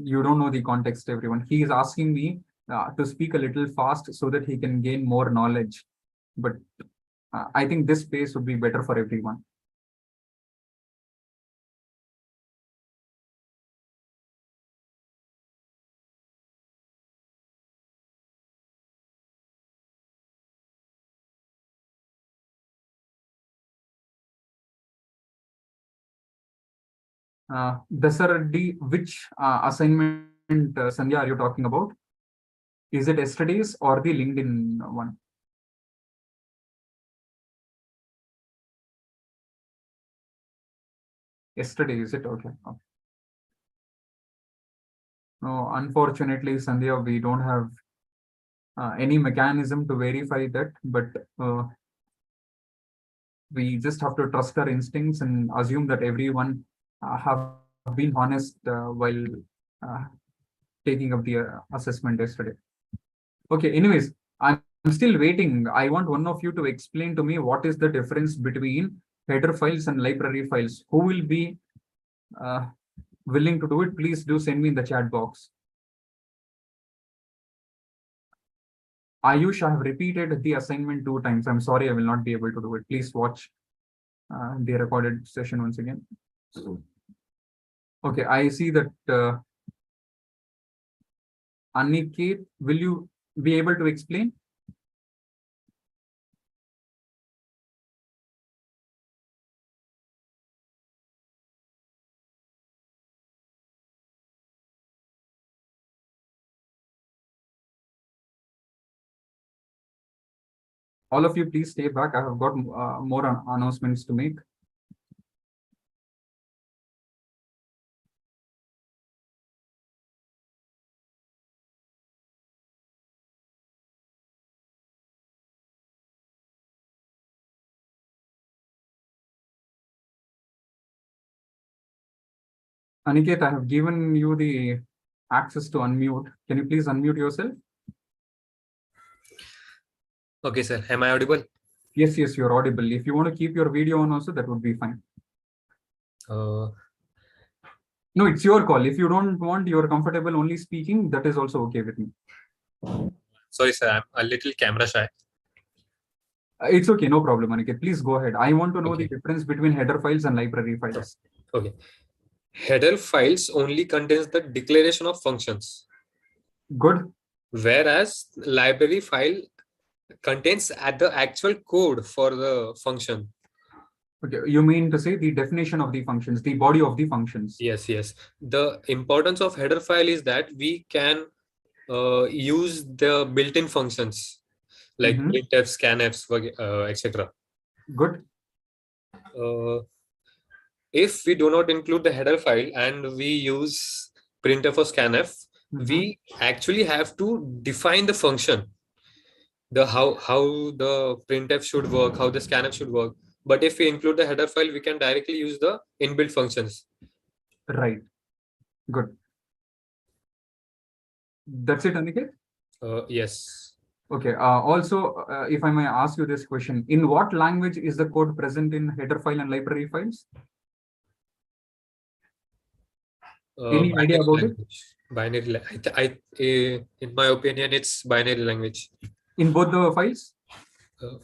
you don't know the context, everyone. He is asking me to speak a little fast so that he can gain more knowledge. But I think this pace would be better for everyone. Dasaradi, which assignment, Sandhya, are you talking about? Is it yesterday's or the LinkedIn one? Yesterday, is it? Okay. No, unfortunately, Sandhya, we don't have any mechanism to verify that, but we just have to trust our instincts and assume that everyone have been honest while uh, taking up the assessment yesterday. Okay, anyways, I'm still waiting. I want one of you to explain to me what is the difference between header files and library files. Who will be uh, willing to do it? Please do send me in the chat box. Ayush, I have repeated the assignment 2 times. I'm sorry, I will not be able to do it. Please watch the recorded session once again. Okay, I see that Aniket, will you be able to explain? All of you, please stay back. I have got more announcements to make. Aniket, I have given you the access to unmute. Can you please unmute yourself? Okay, sir. Am I audible? Yes, you're audible. If you want to keep your video on also, that would be fine. No, it's your call. If you don't want, you're comfortable only speaking, that is also okay with me. Sorry, sir. I'm a little camera shy. It's okay, no problem, Aniket. Please go ahead. I want to know Okay. the difference between header files and library files. Okay. Header files only contains the declaration of functions. Good. Whereas library file contains the actual code for the function. Okay, you mean to say the definition of the functions, the body of the functions? Yes. The importance of header file is that we can use the built-in functions like printf, scanf, etc. Good. If we do not include the header file and we use printf or scanf, we actually have to define the function, the how the printf should work, how the scanf should work. But if we include the header file, we can directly use the inbuilt functions. Right. Good. That's it, Aniket? Yes. Okay. Also, if I may ask you this question, in what language is the code present in header file and library files? Any idea about language. Binary. In my opinion, it's binary language. In both the files? Uh,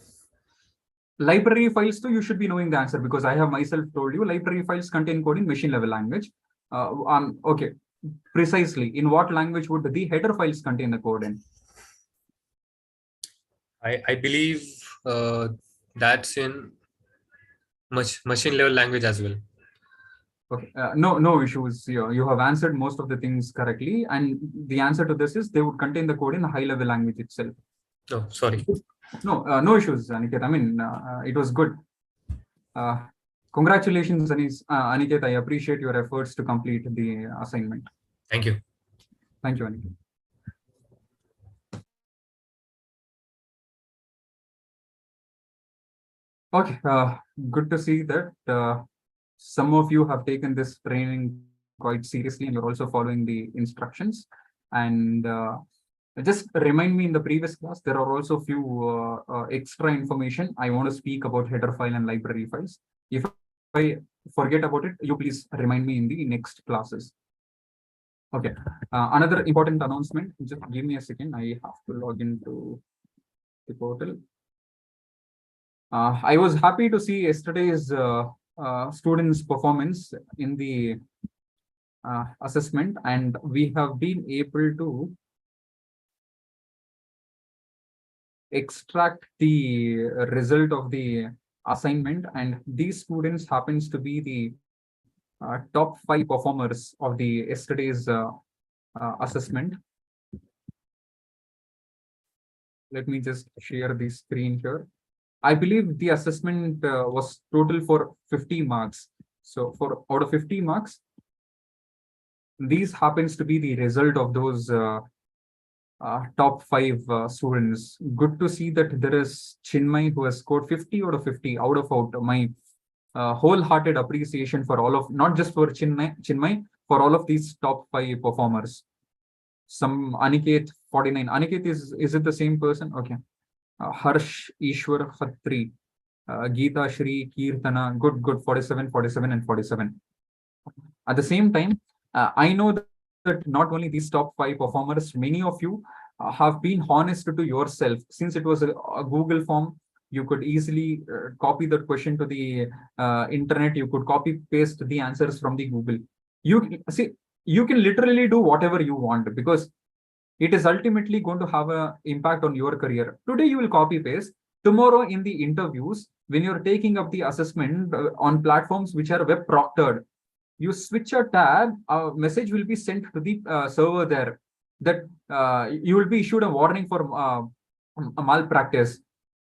Library files too, you should be knowing the answer because I have myself told you library files contain code in machine level language. Okay, precisely. In what language would the header files contain the code in? I believe that's in machine level language as well. Okay, no issues. You have answered most of the things correctly, and the answer to this is they would contain the code in a high level language itself. Oh, sorry. No issues, Aniket. I mean, it was good. Congratulations, Aniket. I appreciate your efforts to complete the assignment. Thank you. Thank you, Aniket. Okay, good to see that some of you have taken this training quite seriously and you're also following the instructions. And just remind me, in the previous class, there are also a few extra information I want to speak about header file and library files. If I forget about it, you please remind me in the next classes. Okay, another important announcement. Just give me a second. I have to log into the portal. I was happy to see yesterday's students' performance in the assessment, and we have been able to extract the result of the assignment, and these students happens to be the top 5 performers of the yesterday's assessment. Let me just share the screen here. I believe the assessment was total for 50 marks. So for out of 50 marks, these happens to be the result of those top 5 students. Good to see that there is Chinmay who has scored 50 out of 50 out of out. My wholehearted appreciation for all of, not just for Chinmay, for all of these top 5 performers. Some Aniket 49. Aniket is it the same person? Okay. Harsh Ishwar Khatri, Geeta Shri Kirtana, good 47, 47, and 47. At the same time, I know that not only these top 5 performers, many of you have been honest to yourself. Since it was a Google form, you could easily copy that question to the internet. You could copy paste the answers from the Google. You see, you can literally do whatever you want because it is ultimately going to have an impact on your career. Today, you will copy paste. Tomorrow, in the interviews, when you're taking up the assessment on platforms which are web proctored, you switch a tab, a message will be sent to the server there that you will be issued a warning for a malpractice.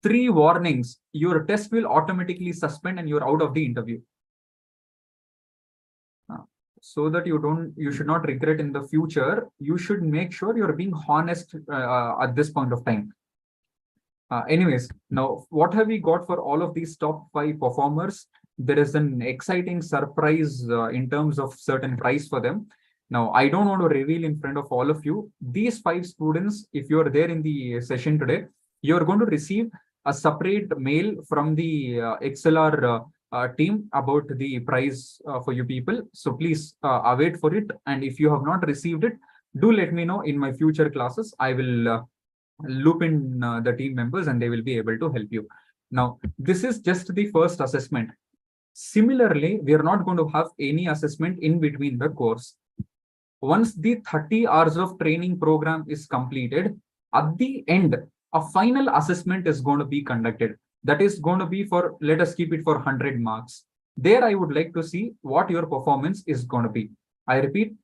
3 warnings, your test will automatically suspend and you're out of the interview. So that you should not regret in the future, you should make sure you're being honest at this point of time. Anyways, now what have we got for all of these top 5 performers? There is an exciting surprise in terms of certain prize for them. Now, I don't want to reveal in front of all of you. These 5 students, if you are there in the session today, you're going to receive a separate mail from the ExcelR team about the prize for you people. So please await for it. And if you have not received it, do let me know in my future classes. I will loop in the team members and they will be able to help you. Now, this is just the first assessment. Similarly, we are not going to have any assessment in between the course. Once the 30 hours of training program is completed, at the end, a final assessment is going to be conducted. That is going to be for, let us keep it for 100 marks. There, I would like to see what your performance is going to be. I repeat,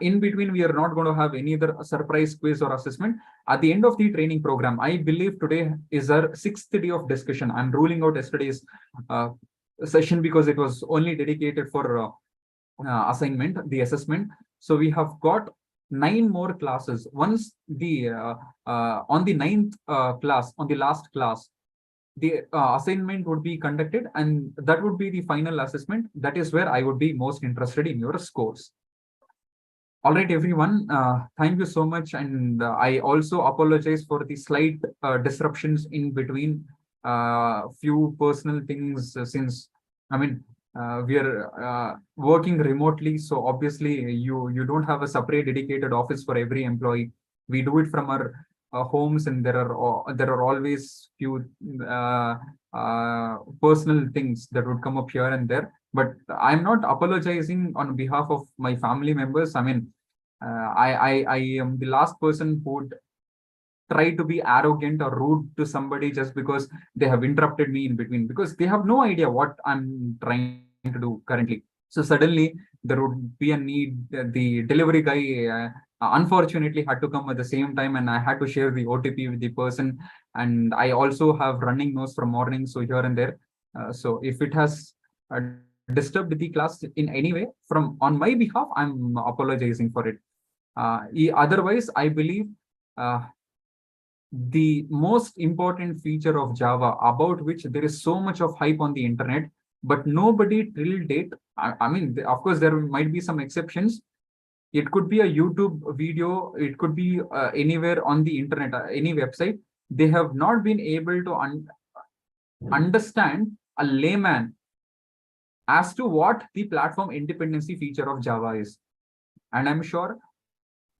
in between, we are not going to have any other surprise quiz or assessment. At the end of the training program, I believe today is our 6th day of discussion. I'm ruling out yesterday's session because it was only dedicated for assignment, the assessment. So we have got 9 more classes. Once the on the 9th class, on the last class, the assignment would be conducted and that would be the final assessment. That is where I would be most interested in your scores. All right, everyone, thank you so much. And I also apologize for the slight disruptions in between few personal things since, I mean, we are working remotely. So obviously you don't have a separate dedicated office for every employee. We do it from our homes, and there are always few personal things that would come up here and there. But I'm not apologizing on behalf of my family members. I mean, I am the last person who would try to be arrogant or rude to somebody just because they have interrupted me in between, because they have no idea what I'm trying to do currently. So suddenly there would be a need. The delivery guy unfortunately had to come at the same time, and I had to share the OTP with the person. And I also have running nose from morning, so here and there. So if it has disturbed the class in any way from on my behalf, I'm apologizing for it. Otherwise, I believe the most important feature of Java, about which there is so much of hype on the internet, but nobody till date. I mean, of course, there might be some exceptions. It could be a YouTube video. It could be anywhere on the internet, any website. They have not been able to understand a layman as to what the platform independency feature of Java is. And I'm sure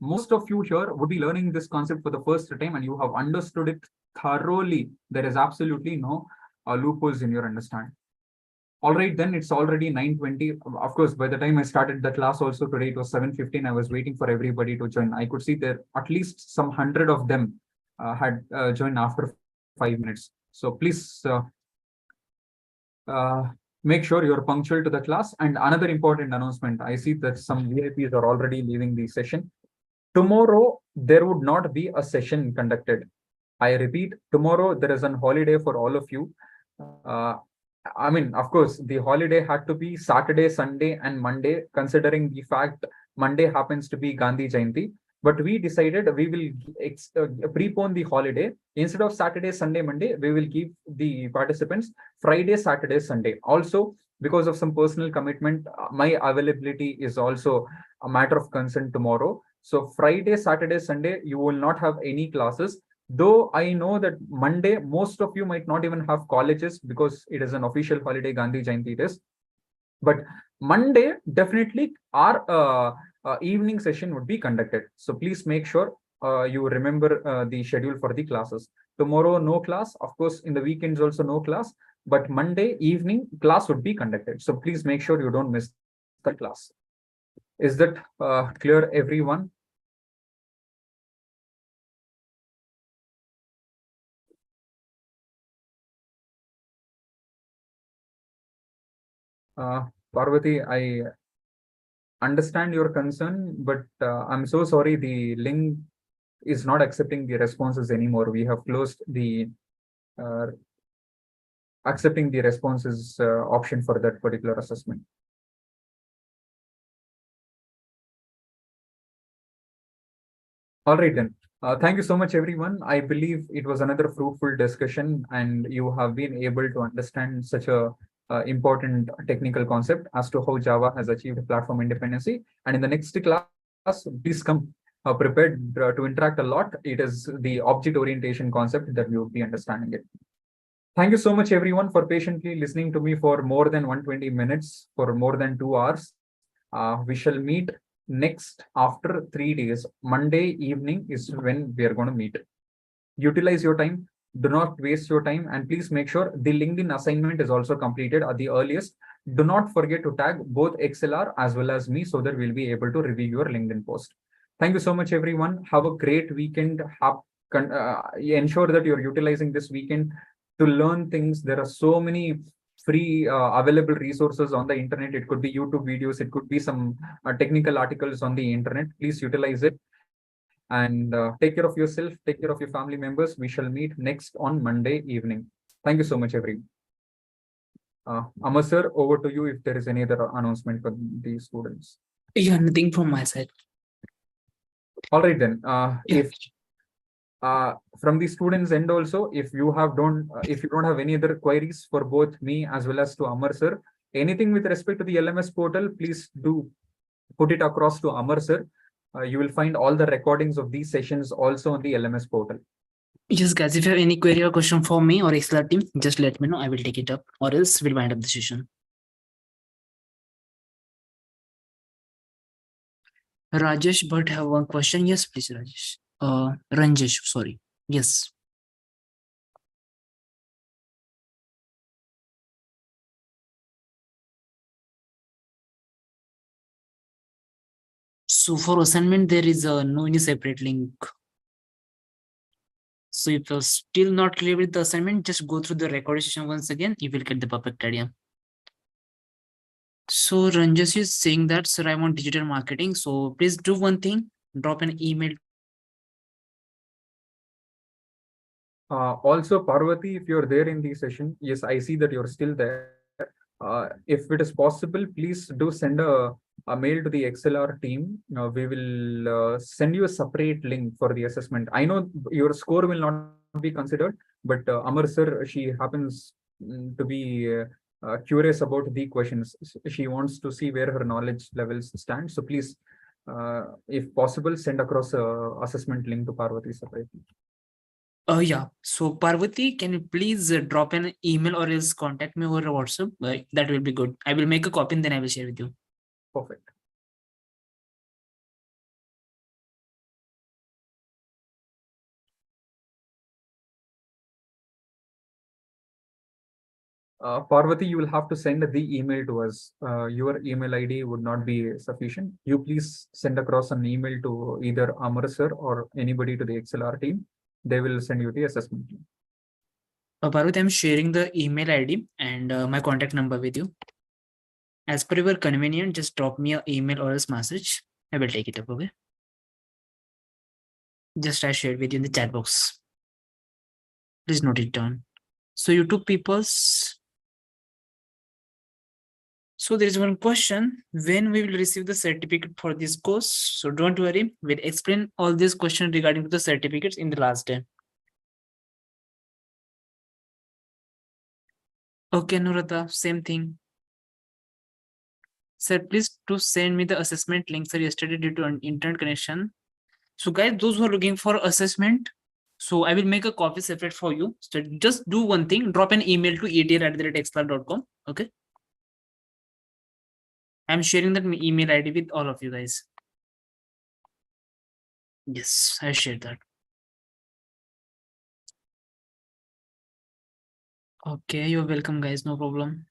most of you here would be learning this concept for the first time and you have understood it thoroughly. There is absolutely no loopholes in your understanding. All right, then it's already 9:20. Of course, by the time I started the class also today, it was 7:15. I was waiting for everybody to join. I could see there at least some 100 of them had joined after 5 minutes. So please make sure you're punctual to the class. And another important announcement, I see that some VIPs are already leaving the session. Tomorrow, there would not be a session conducted. I repeat, tomorrow there is a holiday for all of you. I mean, of course, the holiday had to be Saturday, Sunday, and Monday, considering the fact Monday happens to be Gandhi Jayanti. But we decided we will prepone the holiday. Instead of Saturday, Sunday, Monday, we will give the participants Friday, Saturday, Sunday. Also, because of some personal commitment, my availability is also a matter of concern tomorrow. So Friday, Saturday, Sunday, you will not have any classes. Though I know that Monday, most of you might not even have colleges because it is an official holiday, Gandhi Jayanti it is. But Monday, definitely our evening session would be conducted. So please make sure you remember the schedule for the classes. Tomorrow, no class. Of course, in the weekends also no class. But Monday evening, class would be conducted. So please make sure you don't miss the class. Is that clear, everyone? Parvati, I understand your concern, but I'm so sorry, the link is not accepting the responses anymore. We have closed the accepting the responses option for that particular assessment. All right then. Thank you so much, everyone. I believe it was another fruitful discussion, and you have been able to understand such a important technical concept as to how Java has achieved platform independency. And in the next class, please come prepared to interact a lot. It is the object orientation concept that you will be understanding it. Thank you so much, everyone, for patiently listening to me for more than 120 minutes, for more than 2 hours. We shall meet next after 3 days. Monday evening is when we are going to meet. Utilize your time. Do not waste your time. And please make sure the LinkedIn assignment is also completed at the earliest. Do not forget to tag both ExcelR as well as me so that we'll be able to review your LinkedIn post. Thank you so much, everyone. Have a great weekend. Ensure that you're utilizing this weekend to learn things. There are so many free available resources on the internet. It could be YouTube videos, it could be some technical articles on the internet. Please utilize it and take care of yourself, take care of your family members. We shall meet next on Monday evening. Thank you so much, everyone. Amar sir, over to you if there is any other announcement for the students. Yeah, nothing from my side. All right then. Yeah. If from the students end also, if you don't have any other queries for both me as well as to Amar sir, anything with respect to the LMS portal, please do put it across to Amar sir. You will find all the recordings of these sessions also on the LMS portal. Yes, guys, if you have any query or question for me or ExcelR team, just let me know. I will take it up, or else we'll wind up the session. Rajesh Bhatt have one question. Yes, please, Rajesh. Ranjesh, sorry. Yes. So for assignment, there is no any separate link. So if you're still not clear with the assignment, just go through the recorded session once again. You will get the perfect idea. So Ranjesh is saying that, sir, I want digital marketing. So please do one thing, drop an email. Also, Parvati, if you're there in the session, yes, I see that you're still there. If it is possible, please do send a mail to the ExcelR team. We will send you a separate link for the assessment. I know your score will not be considered, but Amar sir, she happens to be curious about the questions. She wants to see where her knowledge levels stand. So please, if possible, send across a assessment link to Parvati separately. Yeah. So Parvati, can you please drop an email or else contact me over WhatsApp? That will be good. I will make a copy and then I will share with you. Perfect. Parvati, you will have to send the email to us. Your email ID would not be sufficient. You please send across an email to either Amar sir or anybody to the ExcelR team. They will send you the assessment link. Parvati, I'm sharing the email ID and my contact number with you. As per your convenience, just drop me an email or else message. I will take it up, okay? Just I shared with you in the chat box. Please note it down. So YouTube peoples. So there is one question, when we will receive the certificate for this course? So don't worry, we'll explain all these questions regarding to the certificates in the last day. Okay, Nurata, same thing. Sir, please to send me the assessment link, sir, yesterday due to an internet connection. So guys, those who are looking for assessment, so I will make a copy separate for you. So just do one thing, drop an email to edl@excelr.com. Okay. I'm sharing that email ID with all of you guys. Yes, I shared that. Okay, you're welcome, guys. No problem.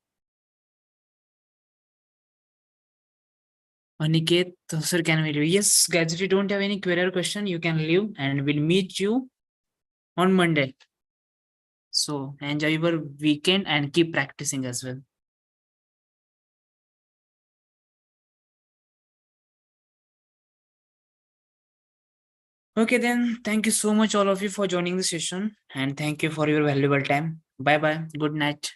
Aniket, sir, can we leave? Yes, guys, if you don't have any query or question, you can leave and we'll meet you on Monday. So enjoy your weekend and keep practicing as well. Okay, then thank you so much all of you for joining the session, and thank you for your valuable time. Bye bye. Good night.